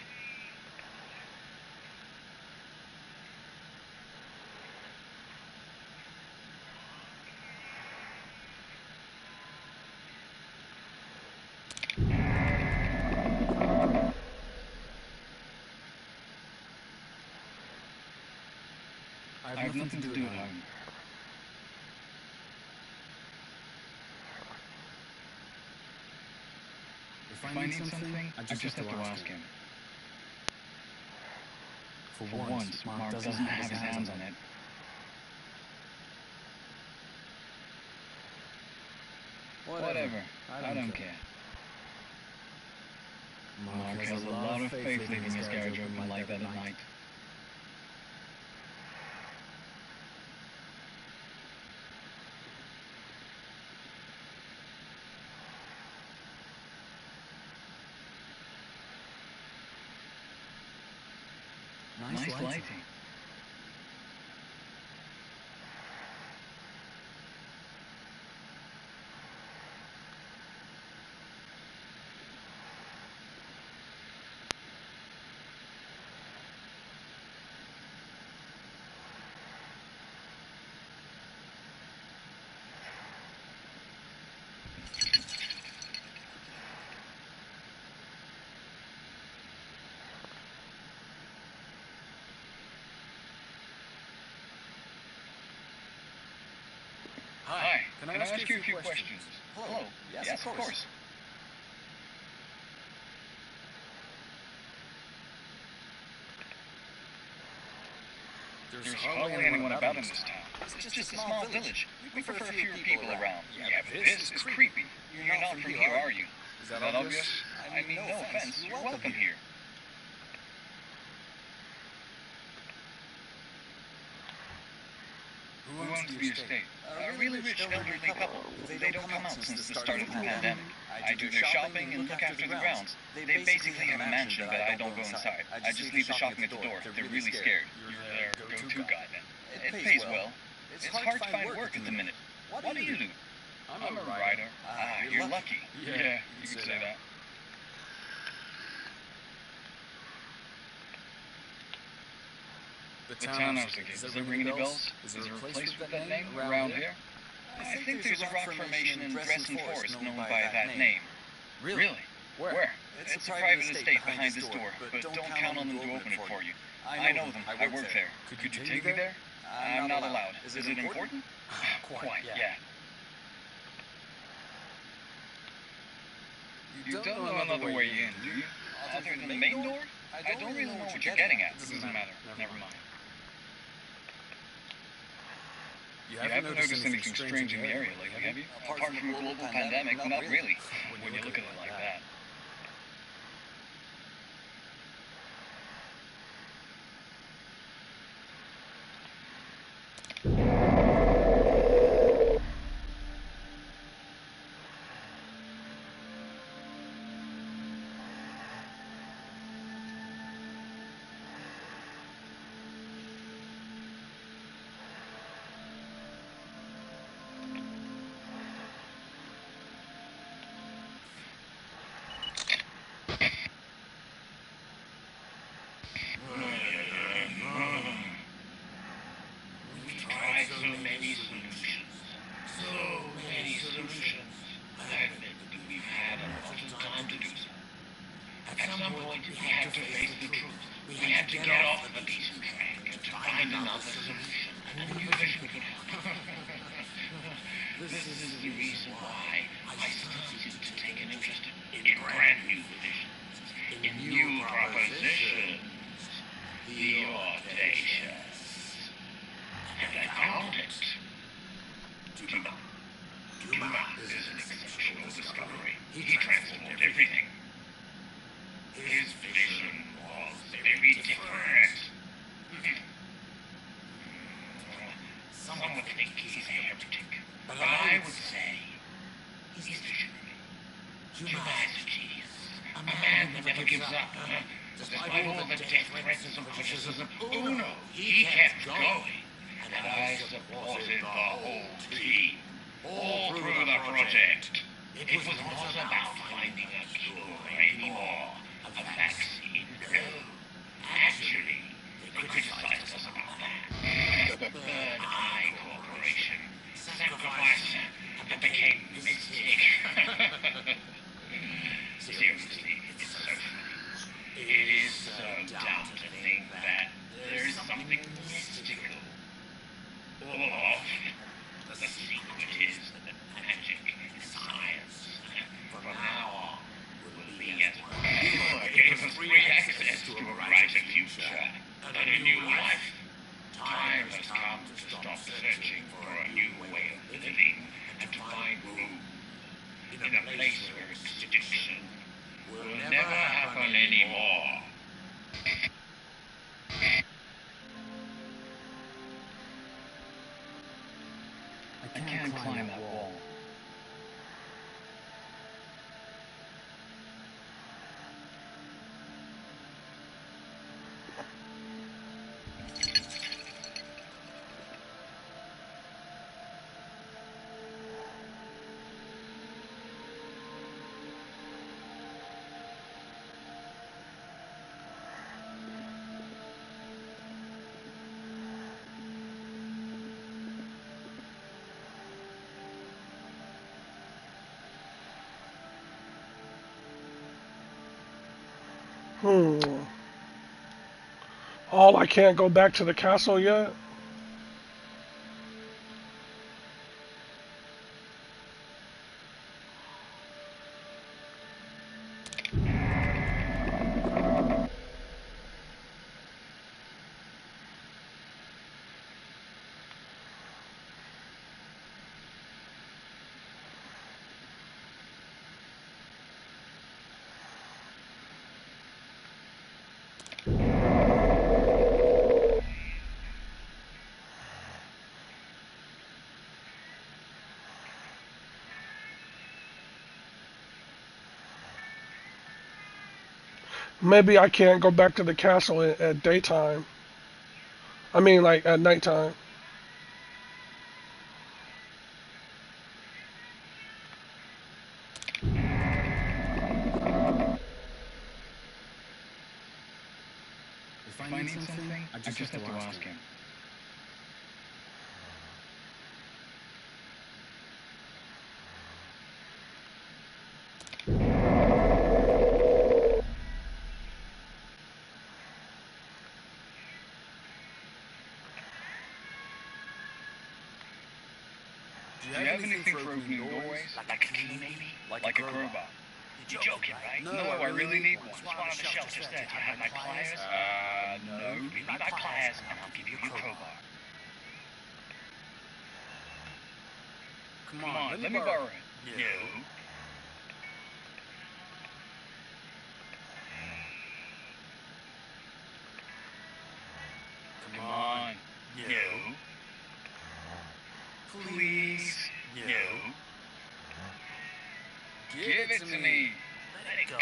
[SPEAKER 2] I have nothing to do at home. If I need something, I just have to ask him. For once, Mark doesn't have his hands on it. Whatever. I don't care. Mark has a lot of faith leaving his garage open like that at night. Nice lighting. Hi, can I ask you a few questions? Hello. Yes, of course. There's hardly anyone about in this town. It's just a small village. We prefer fewer people around. Yeah, but this is creepy. You're not from here, are you? Is that obvious? I mean, no offense. You're welcome here. Who owns the estate? A really rich elderly couple. They don't come out since the start of the pandemic. I do their shopping and look after the grounds. They basically have a mansion, but I don't go inside. I just leave the shopping at the door. They're really scared. You're their go-to guy then. It pays well. It's hard to find work at the minute. What do you do? I'm a writer. Ah, you're lucky. Yeah, you could say that. The townhouse again. Does that ring any bells? Is there a place with that name around here? I think there's a rock formation in Dresden Forest known by that name. Really? Where? It's a private estate behind this door, but don't count on them to open it for you. I know them. I work there. Could you take me there? I'm not allowed. Is it important? Quite, yeah. You don't know another way in, do you? Other than the main door? I don't really know what you're getting at. Doesn't matter. Never mind. You haven't noticed anything strange in the area lately, have you? Apart from a global pandemic, not really. When you look at it like that. This is the reason why I started to take an interest in brand new visions, in new propositions, the audacious. And I found it. Tuma is an exceptional discovery. He transformed everything. His vision was very different. Some would think he's a heretic, but I would say he's visionary. Tuma is a genius, a man that never gives up. Despite all the death threats and criticism, oh no, he kept going. And I supported the whole team, all through the project. It was not about finding a cure anymore, a vaccine, no. Actually, they criticized us about that. The Third Eye Corporation. Sacrifice that became mystic. Seriously, it's so funny. It is so dumb to think that there is something mystical
[SPEAKER 4] can't climb that wall.
[SPEAKER 1] Oh, I can't go back to the castle yet? Maybe I can't go back to the castle at daytime. I mean, like, at nighttime.
[SPEAKER 4] If I need something, I just have to ask him. Do you have anything for opening doorways?
[SPEAKER 2] Like a key, maybe?
[SPEAKER 4] Like a crowbar?
[SPEAKER 2] You're joking, right?
[SPEAKER 4] No, I really need one. It's one on the shelf just there. Do you have my pliers? No. Give me my pliers and I'll give you your crowbar.
[SPEAKER 2] Come on,
[SPEAKER 4] Let me borrow it.
[SPEAKER 2] No.
[SPEAKER 4] Come on.
[SPEAKER 2] No.
[SPEAKER 4] Please.
[SPEAKER 2] No.
[SPEAKER 4] Give it to me.
[SPEAKER 2] Let it go.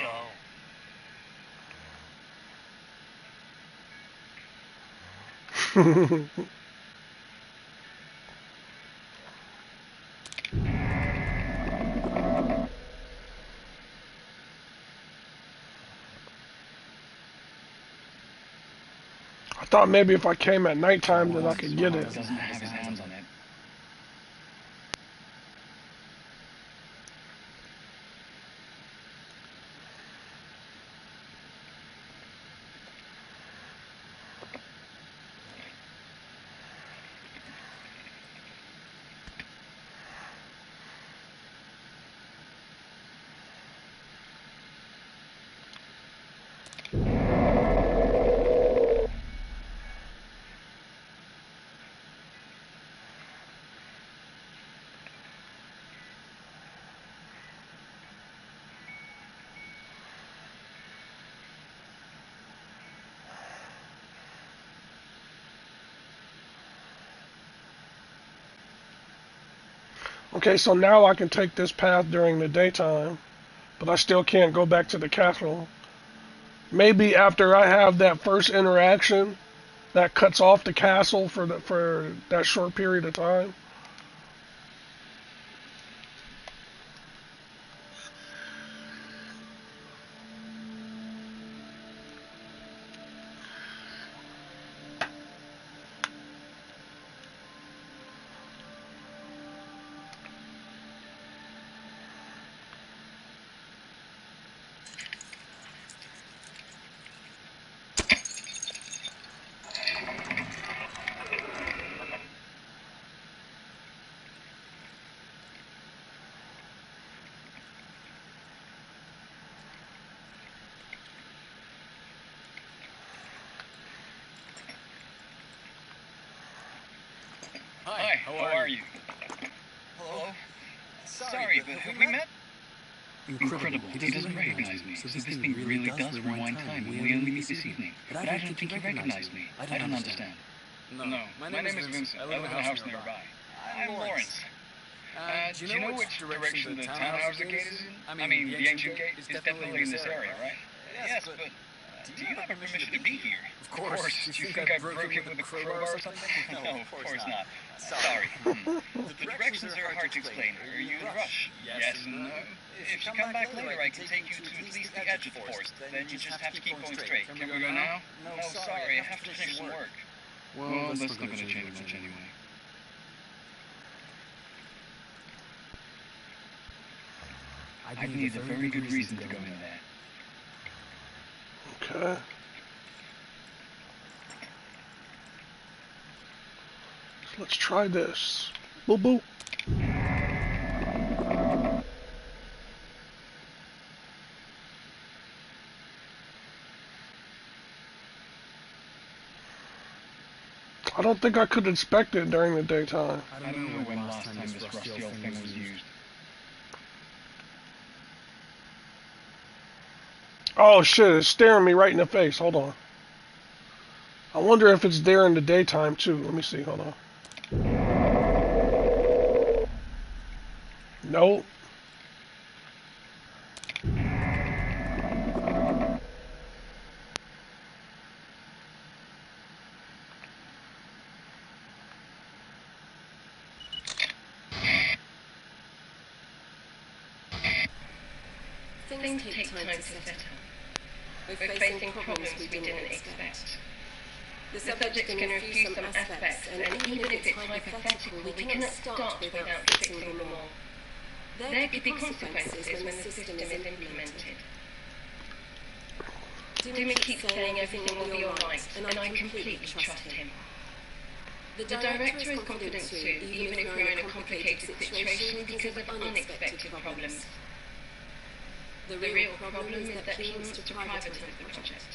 [SPEAKER 1] I thought maybe if I came at nighttime then I could get it.
[SPEAKER 4] Doesn't have his hands on it.
[SPEAKER 1] Okay, so now I can take this path during the daytime, but I still can't go back to the castle. Maybe after I have that first interaction, that cuts off the castle for that short period of time.
[SPEAKER 4] Hi, how are you? Hello? Sorry, but have we met? Incredible. He doesn't recognize me. So this thing really does rewind time. We only meet this evening. But I don't think he recognized me. I don't understand. No, my name is Vincent. I live in a house nearby. I'm Lawrence. Do you know which direction the townhouse gate is in? I mean, the ancient gate is definitely in this area, right? Yes, but do you have permission to be here? Of course. Do you think I broke it with a crowbar or something? No, of course not. Sorry. The directions are hard to explain. Are you in a rush? Yes and no. If you come back later, I can take you to at least the edge of the forest. Then you just have to keep going straight. Can we go now? No, sorry. I have to finish some work. Well, that's not going to change much anyway. I'd need a very good reason to go in there.
[SPEAKER 1] Okay. So let's try this. Boop boop. I don't think I could inspect it during the daytime.
[SPEAKER 4] I don't know when last time this rusty old thing was used.
[SPEAKER 1] Oh shit, it's staring me right in the face. Hold on. I wonder if it's there in the daytime too. Let me see. Hold on. Nope.
[SPEAKER 3] Things take time to set up. We're facing problems we didn't expect. The subject's going to refuse some aspects, and even if it's hypothetical, we cannot start without fixing them all. There could be consequences when the system is implemented. Dumi keeps saying everything will be alright, and I completely trust him. The director is confident too, even if we're in a complicated situation because of unexpected problems. The real problem is that he wants to privatise the project.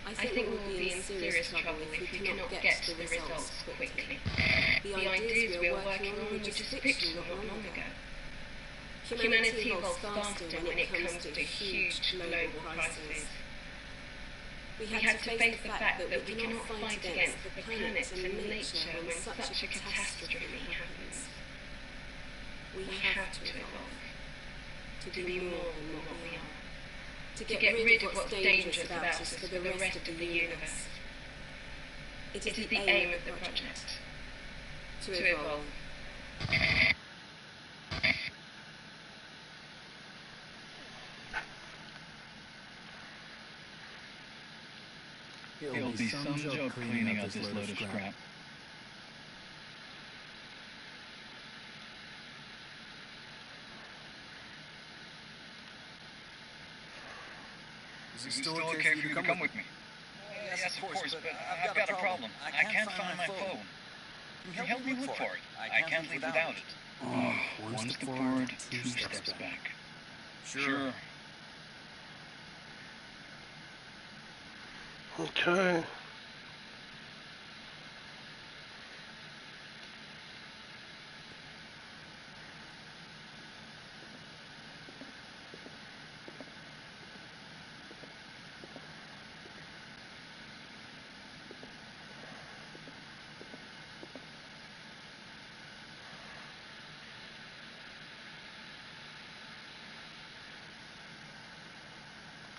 [SPEAKER 3] I think we'll be in serious trouble if we cannot get the results quickly. The ideas we are working on were just fiction not long ago. Humanity evolves faster when it comes to huge global crises. We had to face the fact that we cannot fight against the planet and nature when such a catastrophe happens. We have to evolve. To be more than what we are. To get rid of what's dangerous about us for the rest of the universe. It is the aim of the project. To evolve.
[SPEAKER 4] It'll be some job cleaning up this load of scrap. Is it still okay for you to come with me? Yes, of course, but I've got a problem. I can't find my phone. Can you help me look for it? I can't leave without it. Oh, one step forward, two steps back. Sure.
[SPEAKER 1] Okay.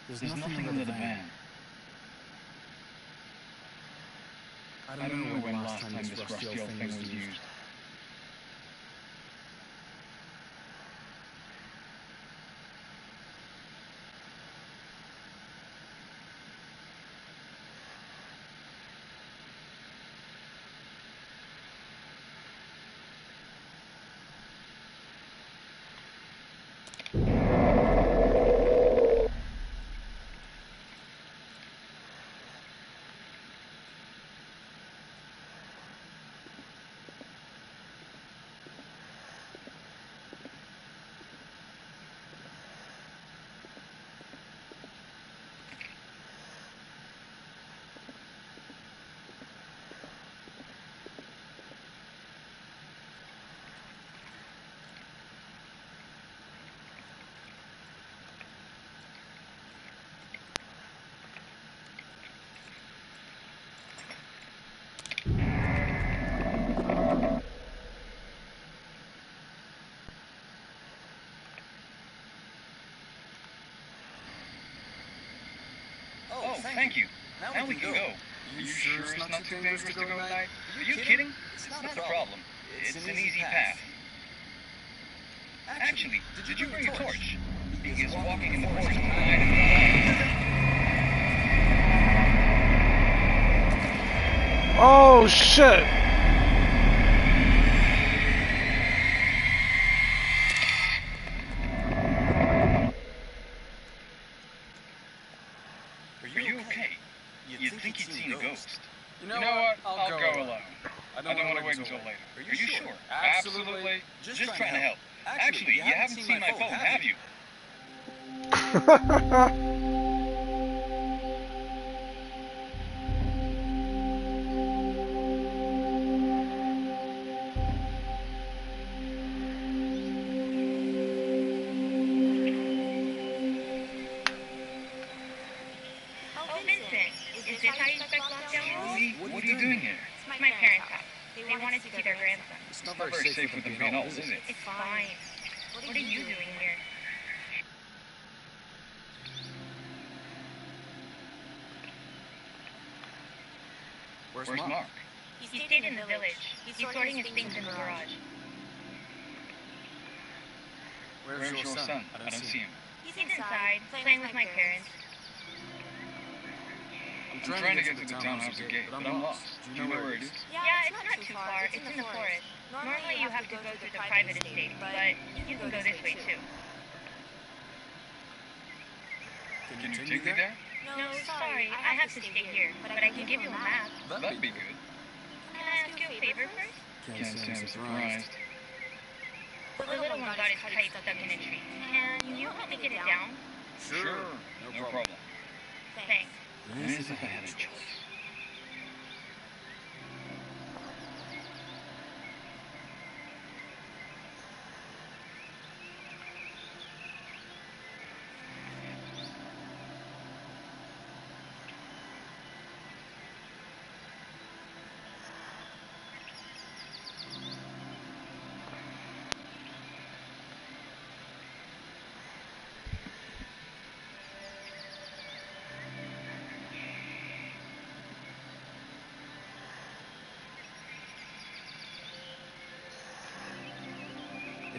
[SPEAKER 4] There's nothing under the van. I don't know when last time this rusty old thing was used. Thank you. Now we can go. Are you sure it's not too dangerous to go at night? Are you kidding? It's not a problem. It's an easy path. Actually, did you bring a torch? Because walking in the forest at night is
[SPEAKER 1] Oh shit!
[SPEAKER 4] Are you okay? You'd think you'd seen a ghost. You know what? I'll go alone. I don't want to wait until later. Are you sure? Absolutely. Just trying to help. Actually, you haven't seen my phone, have you?
[SPEAKER 3] Oh, Vincent, is this how you expect lockdown rules?
[SPEAKER 4] What are you doing here?
[SPEAKER 3] It's my parents' house. They wanted to see their grandson.
[SPEAKER 4] It's not very safe with them being old, is it?
[SPEAKER 3] It's fine. What are you doing here?
[SPEAKER 4] Where's Mark?
[SPEAKER 3] He stayed in the village. He's sorting his things in the garage.
[SPEAKER 4] Where's your son? I don't see him.
[SPEAKER 3] He's inside, playing with my parents.
[SPEAKER 4] I'm trying to get to the townhouse gate, but I'm lost. Do you know where it is?
[SPEAKER 3] Yeah, it's not too far. It's in the forest. Normally you have to go through the private estate, but you can go this way too.
[SPEAKER 4] Can you take me there?
[SPEAKER 3] No, sorry, I have to stay here, but I can give you a map.
[SPEAKER 4] That'd be good.
[SPEAKER 3] Can I ask you a favor first?
[SPEAKER 4] Can't say I'm surprised.
[SPEAKER 3] The little one got his kite stuck in a tree. Can you help me get it down?
[SPEAKER 4] Sure, no problem.
[SPEAKER 3] Thanks.
[SPEAKER 4] As if I had a choice.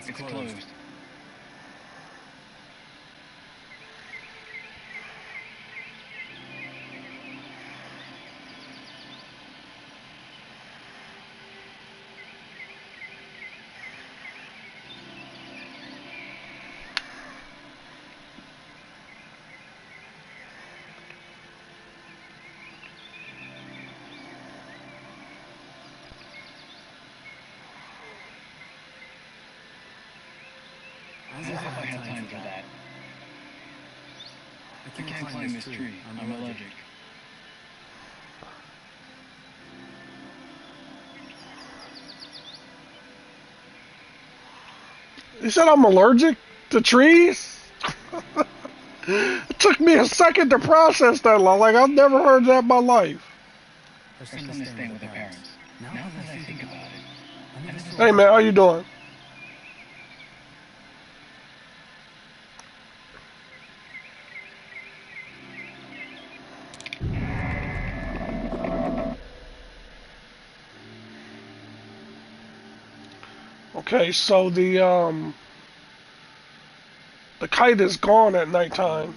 [SPEAKER 4] It's closed. As if I had time for that. I can't climb this tree. I'm allergic.
[SPEAKER 1] You said I'm allergic to trees? It took me a second to process that. Like, I've never heard that in my life.
[SPEAKER 4] Her son is staying with her parents. Now that I think about it.
[SPEAKER 1] Hey, man, how you doing? Okay, so the kite is gone at nighttime.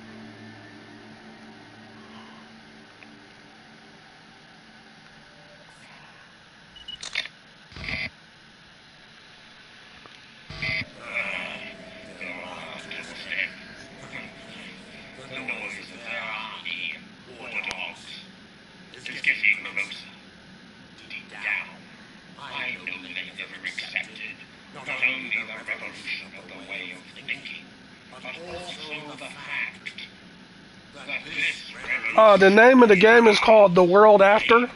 [SPEAKER 1] The name of the game is called The World After.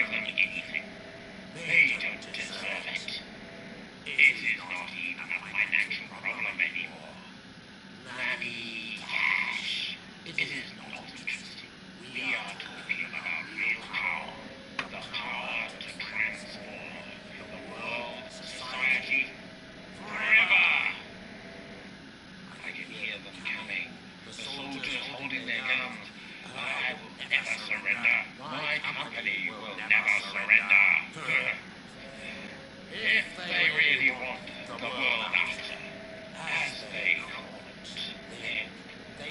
[SPEAKER 4] give them anything. They don't deserve it. It is not even a financial problem anymore. Money, cash, it is not interesting. We are talking about real power. The power to transform the world, society, forever. I can hear them coming. The soldiers holding their guns. I will never surrender. My company will never surrender. If they really want the world after, as they call it, then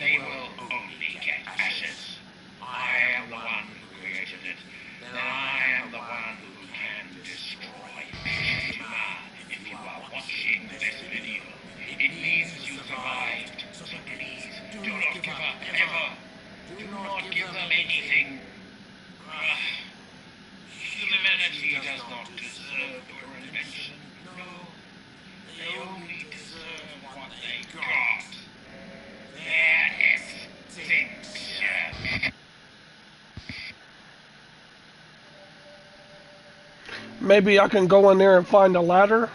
[SPEAKER 4] they will only get ashes. I am the one who created it. Then I am the one who can destroy Fukushima. If you are watching this video, it means you survived. So please, do not give up ever. Do not give them anything. Humanity does not deserve your invention. No, they only deserve what they got. Their extinction.
[SPEAKER 1] Maybe I can go in there and find a ladder.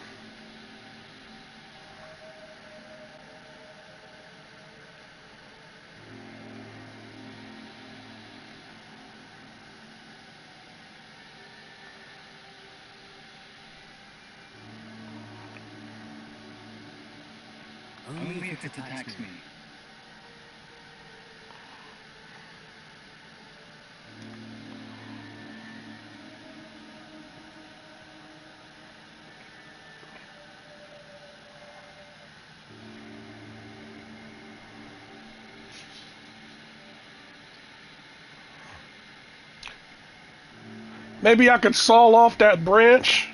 [SPEAKER 2] Only if it attacks me.
[SPEAKER 1] Maybe I could saw off that branch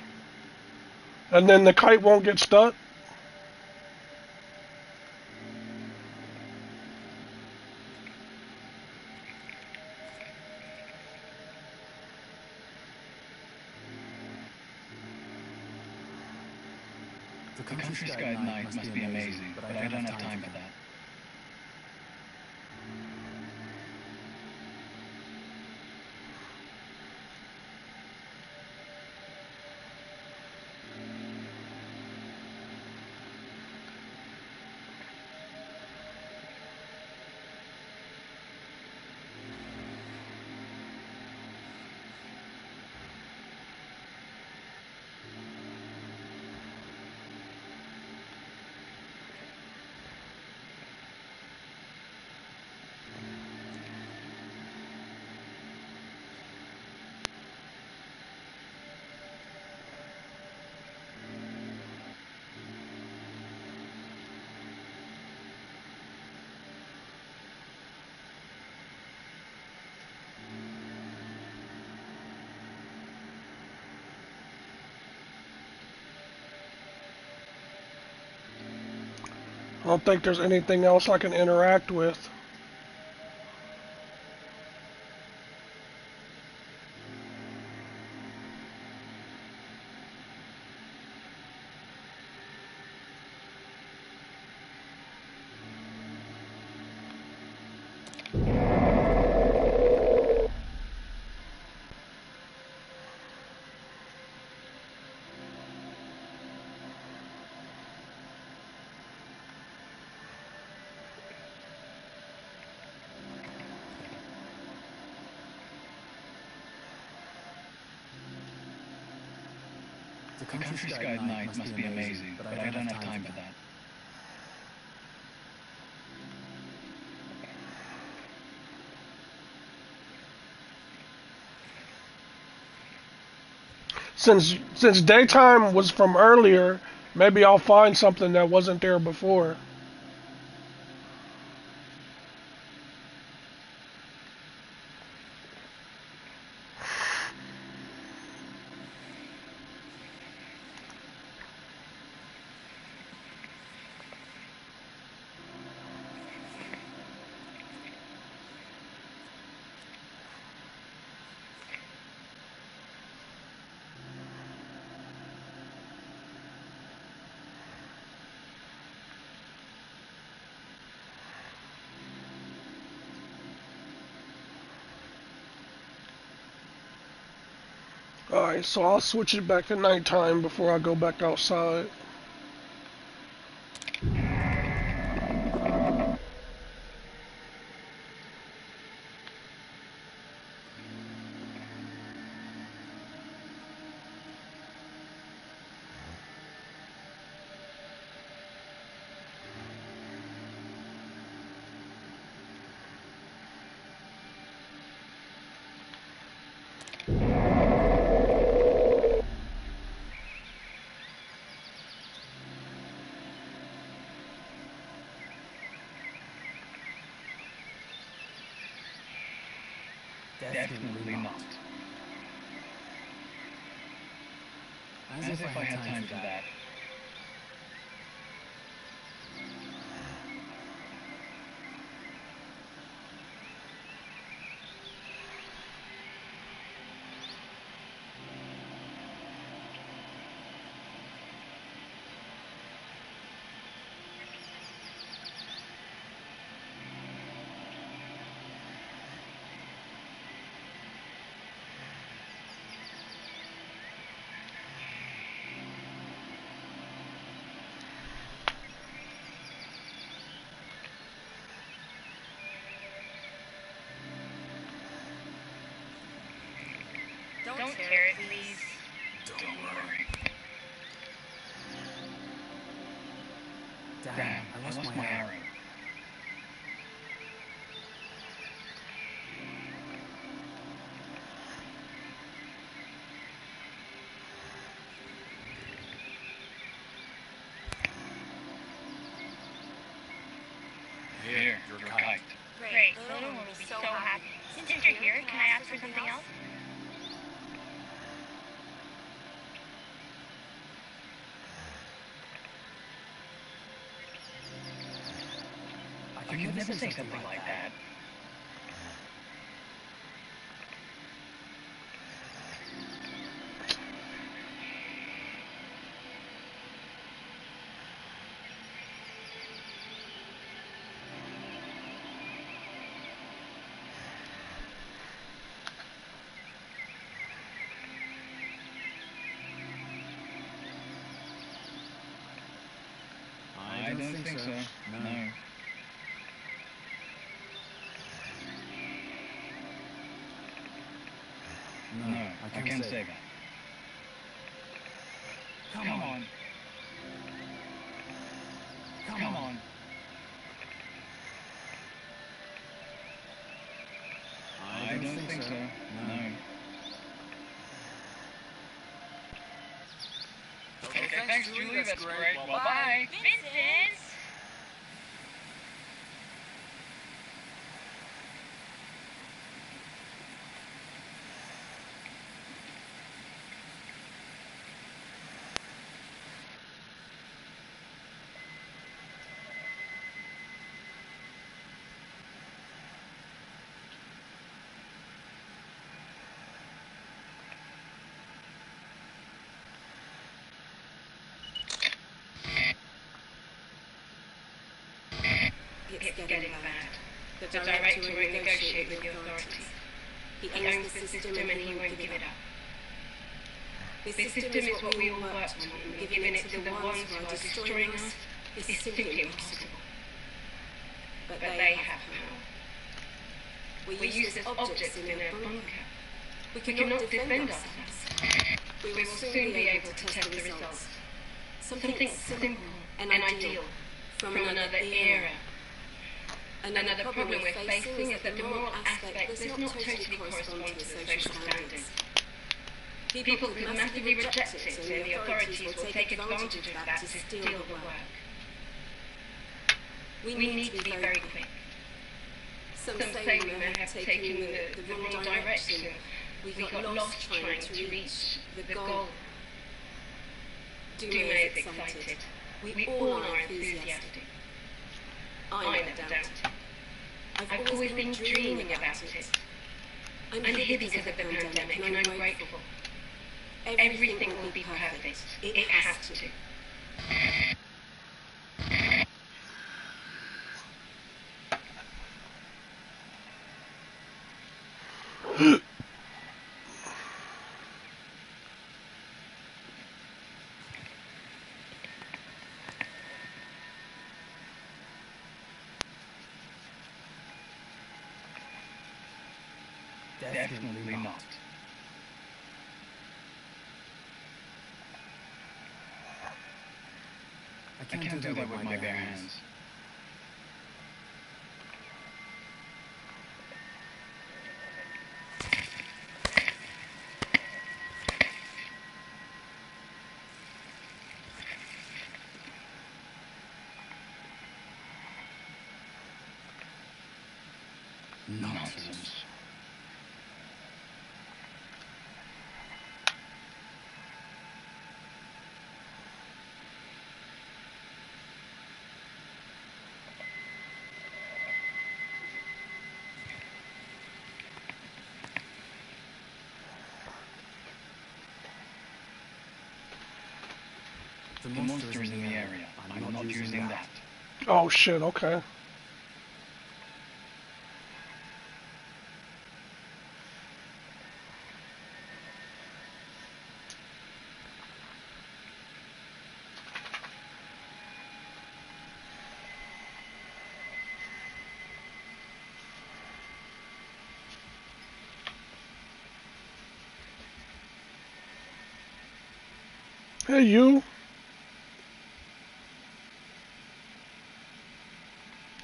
[SPEAKER 1] and then the kite won't get stuck.
[SPEAKER 2] The country sky at night must be amazing, but I don't have time for that.
[SPEAKER 1] I don't think there's anything else I can interact with.
[SPEAKER 2] The country sky at night must be amazing, but I don't have time for that.
[SPEAKER 1] Since daytime was from earlier, maybe I'll find something that wasn't there before. Alright, so I'll switch it back to nighttime before I go back outside.
[SPEAKER 2] Definitely not. As if I had time for that.
[SPEAKER 3] Don't tear it, please.
[SPEAKER 2] Don't worry. Damn, I lost my arrow. Here, your kite.
[SPEAKER 3] Great. Luna will be so happy. Since you're here, can I ask for something else?
[SPEAKER 2] I could never say something like that. I don't think so. No. No, I can't say that. Come on. Come on. I don't think so. No. Okay, thanks, Julie. That's great. Well, bye.
[SPEAKER 3] Vincent! It's getting bad. The director won't negotiate with the authorities. He owns the system and he won't give it up. This system is what we all worked on, and giving it to the ones who are destroying us is simply impossible. But they have power. We use as objects in a bunker. We cannot defend ourselves. We will soon be able to test the results. Something simple and ideal from another era. Another problem we're facing is that the moral aspect does not totally correspond to the social standards. People could massively reject it, and the authorities will take advantage of that to steal the work. We need to be very quick. Some say we may have taken the wrong direction. We got lost trying to reach the goal. Dume is excited. We all are enthusiastic. I never doubt. I've always been dreaming about it. I'm here because of the pandemic, and I'm grateful. Everything will be perfect. It has to.
[SPEAKER 4] Definitely not. I can't do that with my bare hands. Nonsense. The monster is in the area. I'm not using that.
[SPEAKER 1] Oh shit, okay. Hey, you.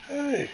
[SPEAKER 1] Hey.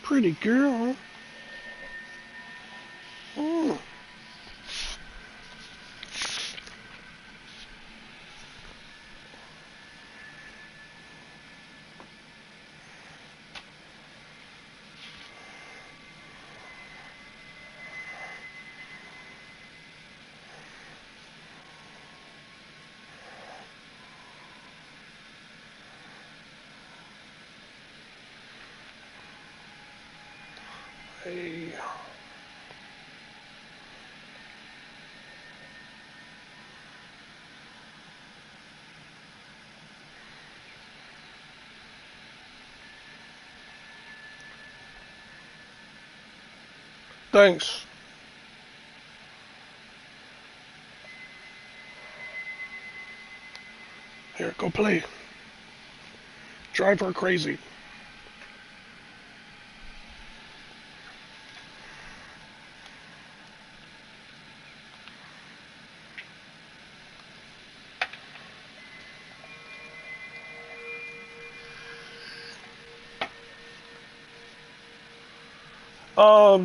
[SPEAKER 1] Pretty girl. Mm. Hey. Thanks. Here, go play. Drive her crazy.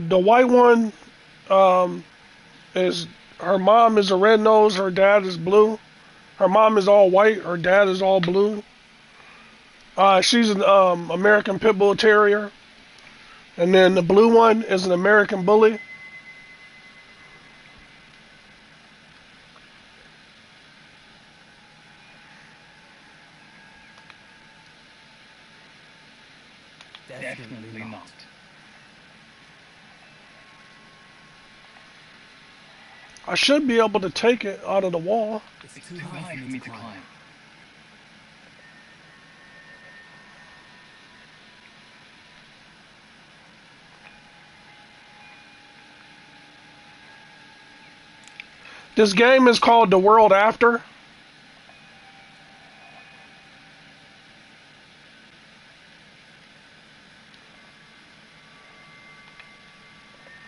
[SPEAKER 1] The white one, um, is her mom is a red nose, her dad is blue. Her mom is all white, her dad is all blue. She's an American Pit Bull Terrier. And then the blue one is an American Bully.
[SPEAKER 4] Definitely not.
[SPEAKER 1] I should be able to take it out of the wall.
[SPEAKER 4] It's too high for me to climb.
[SPEAKER 1] This game is called The World After.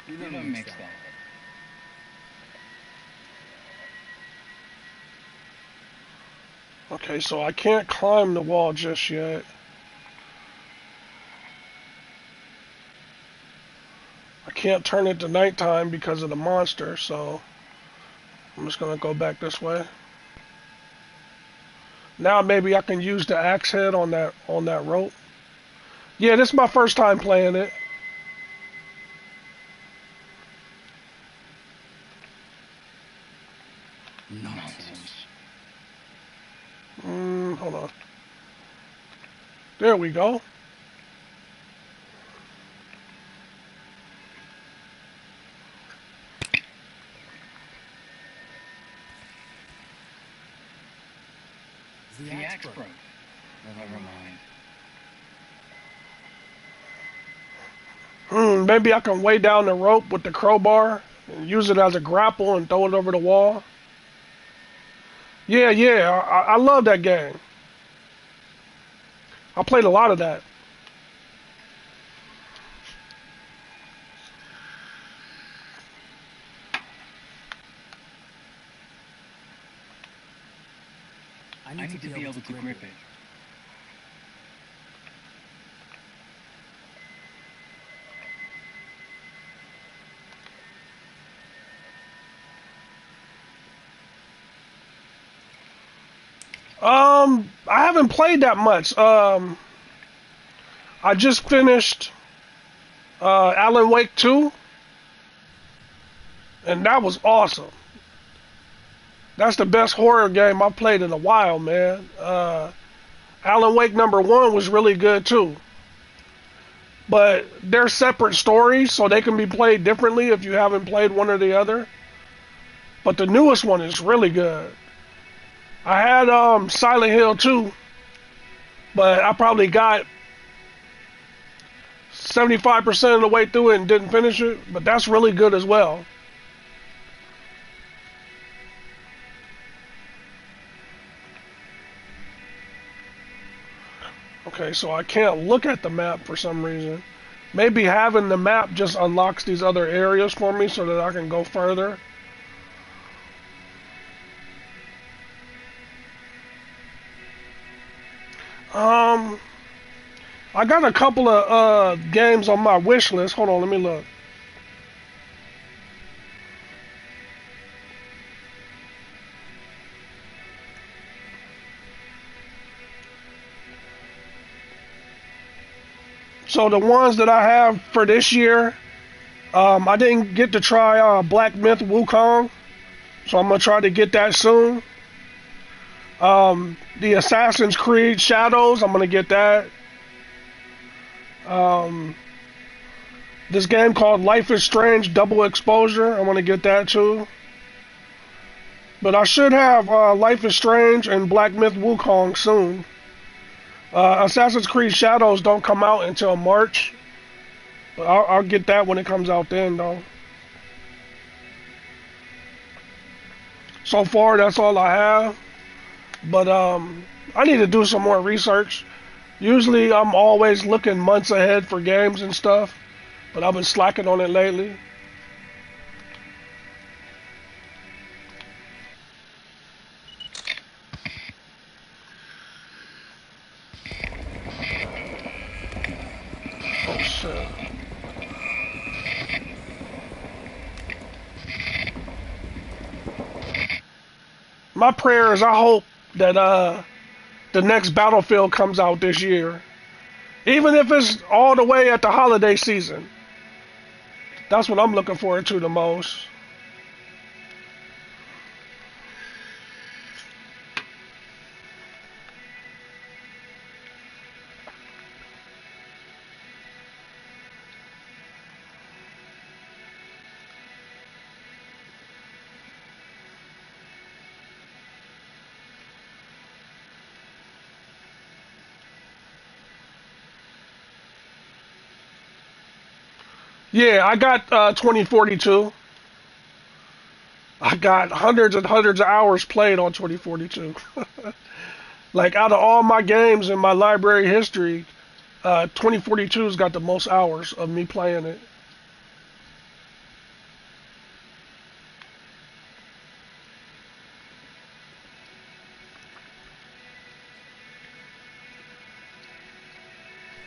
[SPEAKER 4] You don't mix that.
[SPEAKER 1] Okay, so I can't climb the wall just yet. I can't turn it to nighttime because of the monster, so I'm just gonna go back this way. Now maybe I can use the axe head on that rope. Yeah, this is my first time playing it.
[SPEAKER 4] Nonsense.
[SPEAKER 1] There we go.
[SPEAKER 2] The axe broke. Never mind.
[SPEAKER 1] Maybe I can weigh down the rope with the crowbar and use it as a grapple and throw it over the wall. Yeah, I love that game. I played a lot of that.
[SPEAKER 2] I need to be able to grip it.
[SPEAKER 1] I haven't played that much. I just finished Alan Wake 2, and that was awesome. That's the best horror game I've played in a while, man. Alan Wake #1 was really good too. But they're separate stories, so they can be played differently if you haven't played one or the other. But the newest one is really good. I had Silent Hill 2, but I probably got 75% of the way through it and didn't finish it. But that's really good as well. Okay, so I can't look at the map for some reason. Maybe having the map just unlocks these other areas for me so that I can go further. I got a couple of games on my wish list. Hold on, let me look. So the ones that I have for this year, I didn't get to try Black Myth Wukong, so I'm gonna try to get that soon. The Assassin's Creed Shadows, I'm gonna get that. This game called Life is Strange Double Exposure, I want to get that too. But I should have Life is Strange and Black Myth Wukong soon. Assassin's Creed Shadows don't come out until March. But I'll get that when it comes out then, though. So far, that's all I have. But I need to do some more research. Usually, I'm always looking months ahead for games and stuff. But I've been slacking on it lately. Oh, shit. My prayer is I hope that the next Battlefield comes out this year. Even if it's all the way at the holiday season. That's what I'm looking forward to the most. Yeah, I got 2042. I got hundreds and hundreds of hours played on 2042. Like out of all my games in my library history, 2042's got the most hours of me playing it.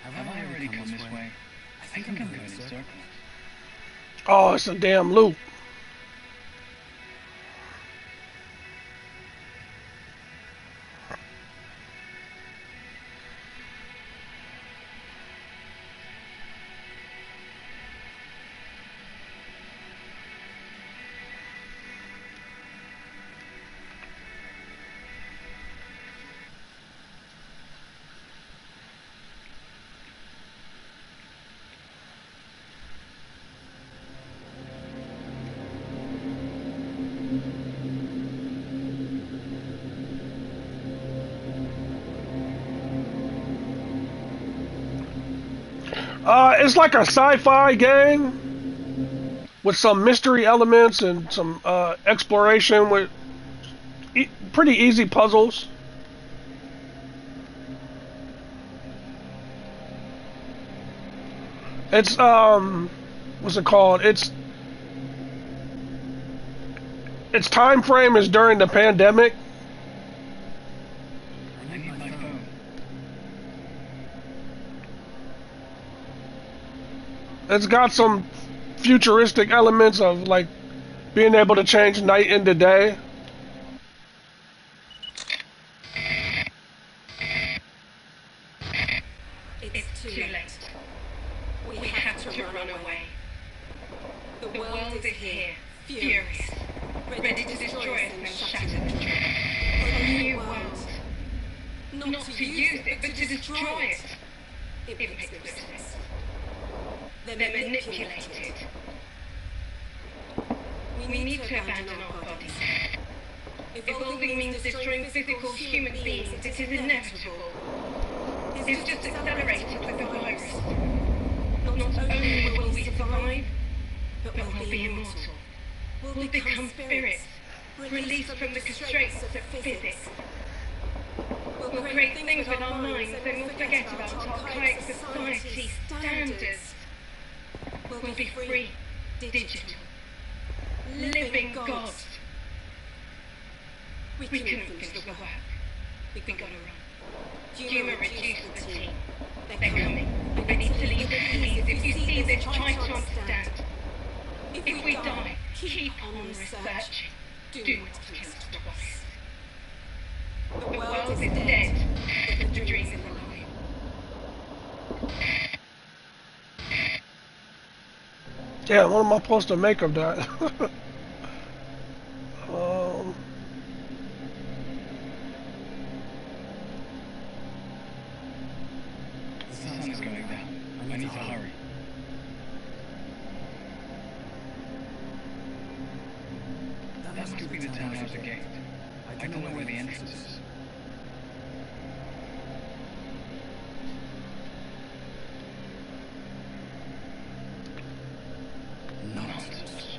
[SPEAKER 2] Have I already come this way? I think I'm going in circles.
[SPEAKER 1] Oh, it's a damn loop. It's like a sci-fi game with some mystery elements and some exploration with pretty easy puzzles. It's what's it called? Its time frame is during the pandemic.
[SPEAKER 2] I need my phone.
[SPEAKER 1] It's got some futuristic elements of like being able to change night into day.
[SPEAKER 3] It's too late. We have to run away. The world is here, furious, ready to destroy us and shatter the dream. A new world. Not to use it, but to destroy it. It makes no sense. They're manipulated. We need to abandon our bodies. Evolving means destroying physical human beings. It is inevitable. It's just accelerated with the virus. Not only will we survive, but we'll be immortal. We'll become spirits, released from the constraints of physics. We'll create things with our minds and we'll forget about archaic society standards. We'll be free, digital, living gods. We can finish the work. We gotta run. Humor reduce the team. They're coming. I need to leave the please. If you see this, try to understand. If we die, keep on researching. Do not kill us twice. The world is dead, but the dream is alive.
[SPEAKER 1] Yeah, what am I supposed to make of that?
[SPEAKER 2] The sun is going down. I need to hurry. That must be the townhouse gate. I don't know where the entrance is. Nonsense.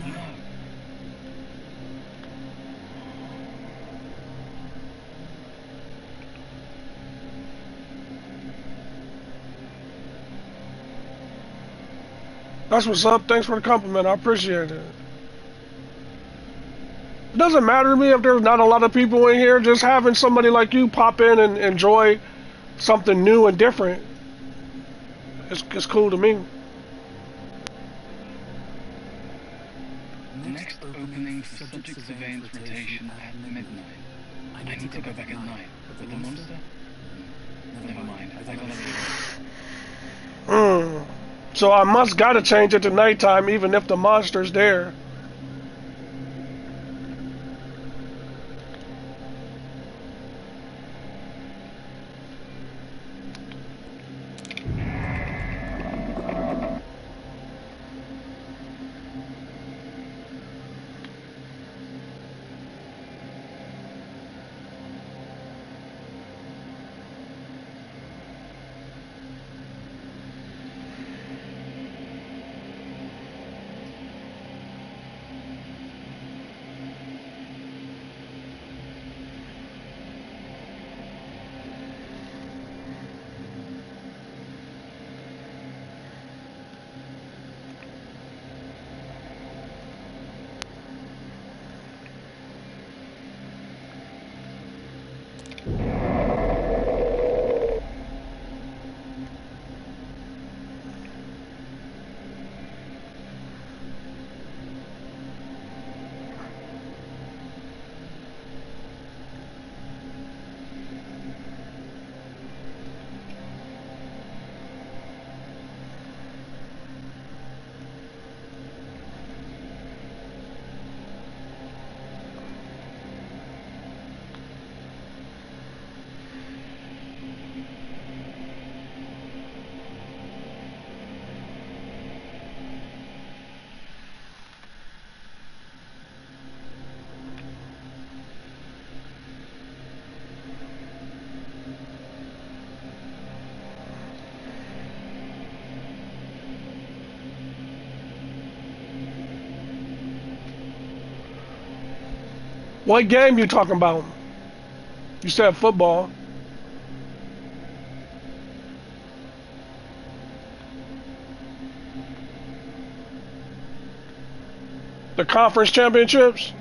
[SPEAKER 2] No.
[SPEAKER 1] That's what's up. Thanks for the compliment. I appreciate it. It doesn't matter to me if there's not a lot of people in here. Just having somebody like you pop in and enjoy something new and different, it's cool to me.
[SPEAKER 2] Next opening for subject surveillance rotation at midnight. I need to go back at night. But the monster? Never mind. I gotta leave.
[SPEAKER 1] So I must gotta change it to nighttime even if the monster's there. What game you talking about? You said football. The conference championships?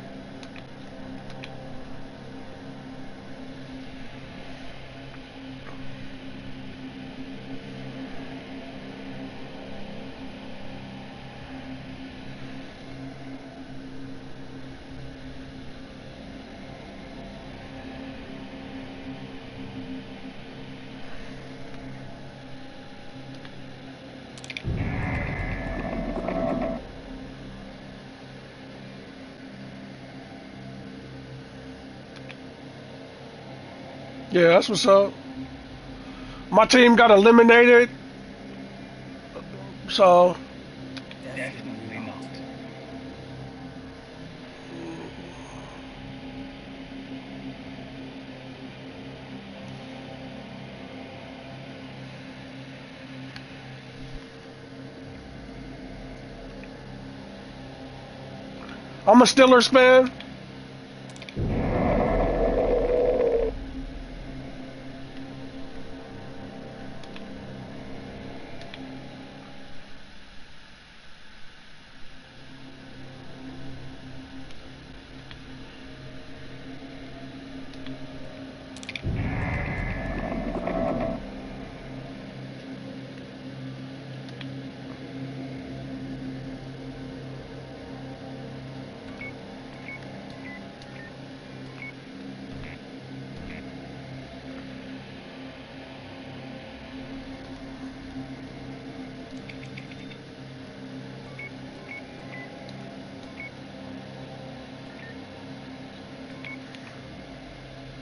[SPEAKER 1] Yeah, that's what's up. My team got eliminated, so
[SPEAKER 4] Definitely not.
[SPEAKER 1] I'm a Steelers fan.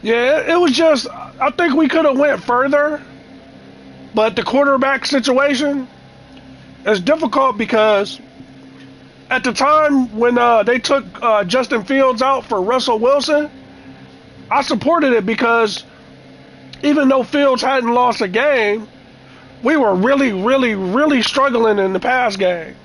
[SPEAKER 1] Yeah, it was just, I think we could have went further, but the quarterback situation is difficult because at the time when they took Justin Fields out for Russell Wilson, I supported it because even though Fields hadn't lost a game, we were really struggling in the pass game.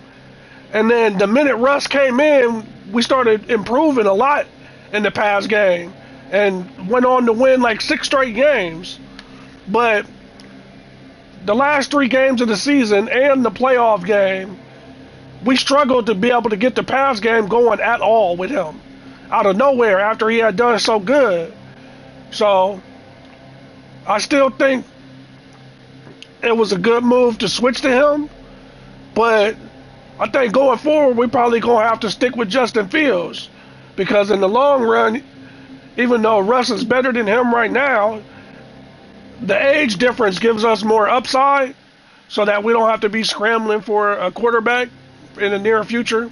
[SPEAKER 1] And then the minute Russ came in, we started improving a lot in the pass game and went on to win like 6 straight games. But the last 3 games of the season and the playoff game, we struggled to be able to get the pass game going at all with him out of nowhere after he had done so good. So I still think it was a good move to switch to him, but I think going forward we probably gonna have to stick with Justin Fields because in the long run, even though Russ is better than him right now, the age difference gives us more upside so that we don't have to be scrambling for a quarterback in the near future.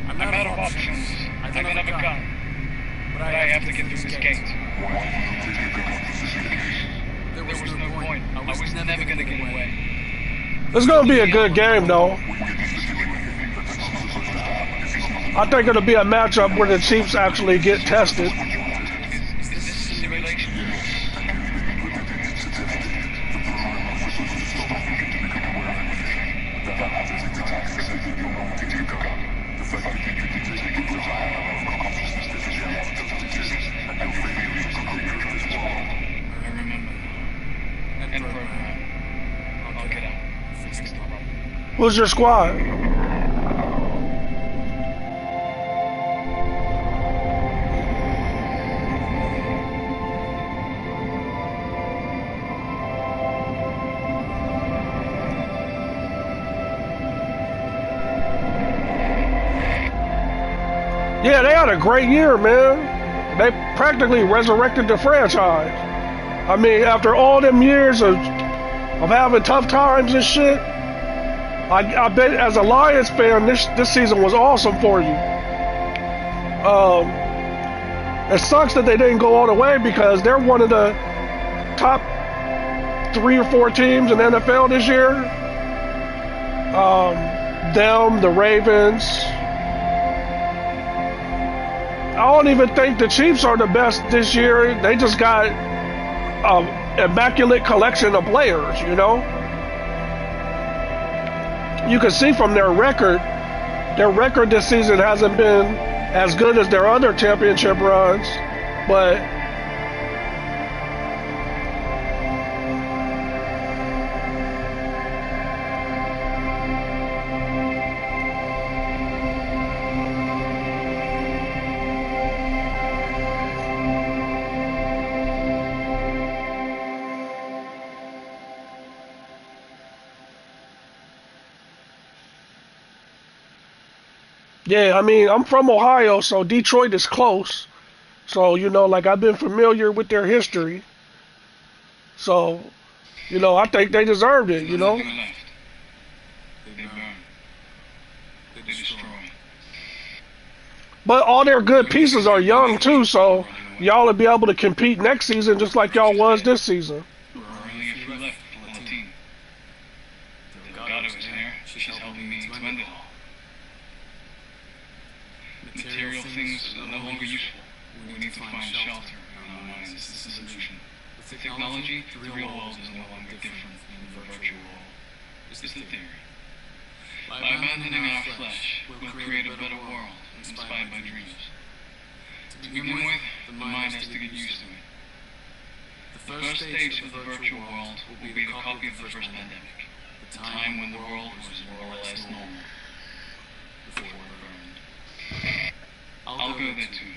[SPEAKER 4] I'm out of options. I don't have a gun. But I have to get through this gate. There was no point. I was never gonna get away.
[SPEAKER 1] It's gonna be a good game though. I think it'll be a matchup where the Chiefs actually get tested.
[SPEAKER 4] Is this a simulation?
[SPEAKER 1] Who's your squad? Yeah, they had a great year, man. They practically resurrected the franchise. I mean, after all them years of having tough times and shit, I bet as a Lions fan, this season was awesome for you. It sucks that they didn't go all the way because they're one of the top 3 or 4 teams in the NFL this year. Them, the Ravens. I don't even think the Chiefs are the best this year. They just got an immaculate collection of players, you know? You can see from their record this season hasn't been as good as their other championship runs, but yeah, I mean, I'm from Ohio, so Detroit is close. So, you know, like I've been familiar with their history. So, you know, I think they deserved it, you know?
[SPEAKER 4] Nothing left. They burn. They destroy.
[SPEAKER 1] But all their good pieces are young, too, so y'all will be able to compete next season just like y'all was this season.
[SPEAKER 4] There are only a few left for the team. Delgado is here. She's helping me to end it all. Material things are no longer useful. We need to find shelter in our minds. This is the solution. With technology, the real world is no longer different from the virtual world. It's the theory. By abandoning our flesh, we'll create a better world, inspired by dreams. To begin with, the mind has to get used to it. The first stage of the virtual world will be the copy of the first pandemic, the time when the world was more or less normal, before it burned. I'll go there too,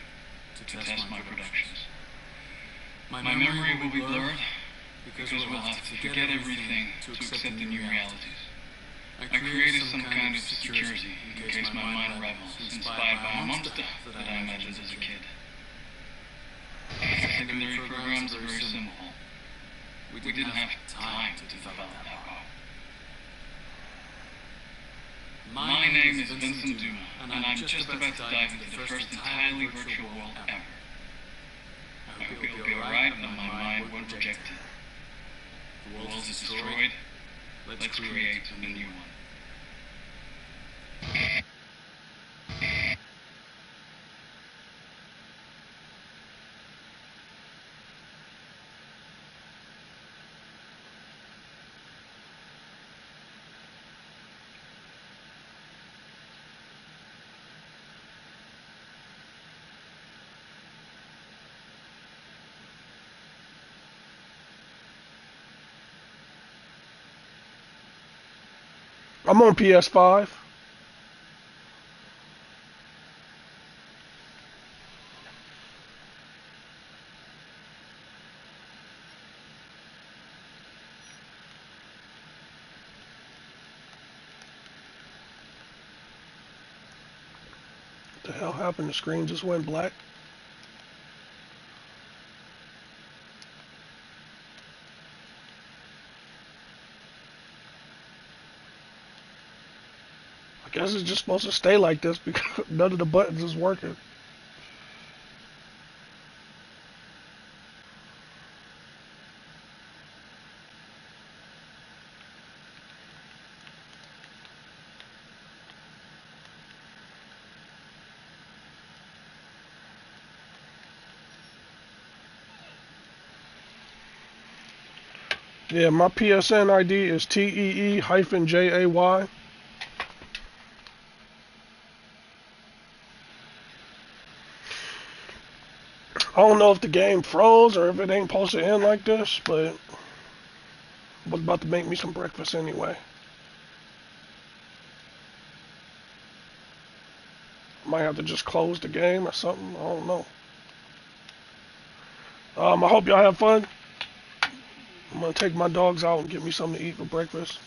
[SPEAKER 4] to test my productions. My memory will be blurred, because we'll have to forget everything to accept the new realities. I created some kind of security in case my mind rebels, inspired by a monster that I imagined as a kid. The secondary programs are very simple. We didn't have time to develop alcohol. My name is Vincent Duma, and I'm just about to dive into the first entirely virtual world ever. I hope it'll be alright and my mind won't reject it. The world is destroyed. Let's create a new one.
[SPEAKER 1] I'm on PS5. What the hell happened? The screen just went black. I guess it's just supposed to stay like this because none of the buttons is working. Yeah, my PSN ID is TEE-JAY. I don't know if the game froze or if it ain't supposed to end like this, but I was about to make me some breakfast anyway. Might have to just close the game or something. I don't know. I hope y'all have fun. I'm gonna take my dogs out and get me something to eat for breakfast.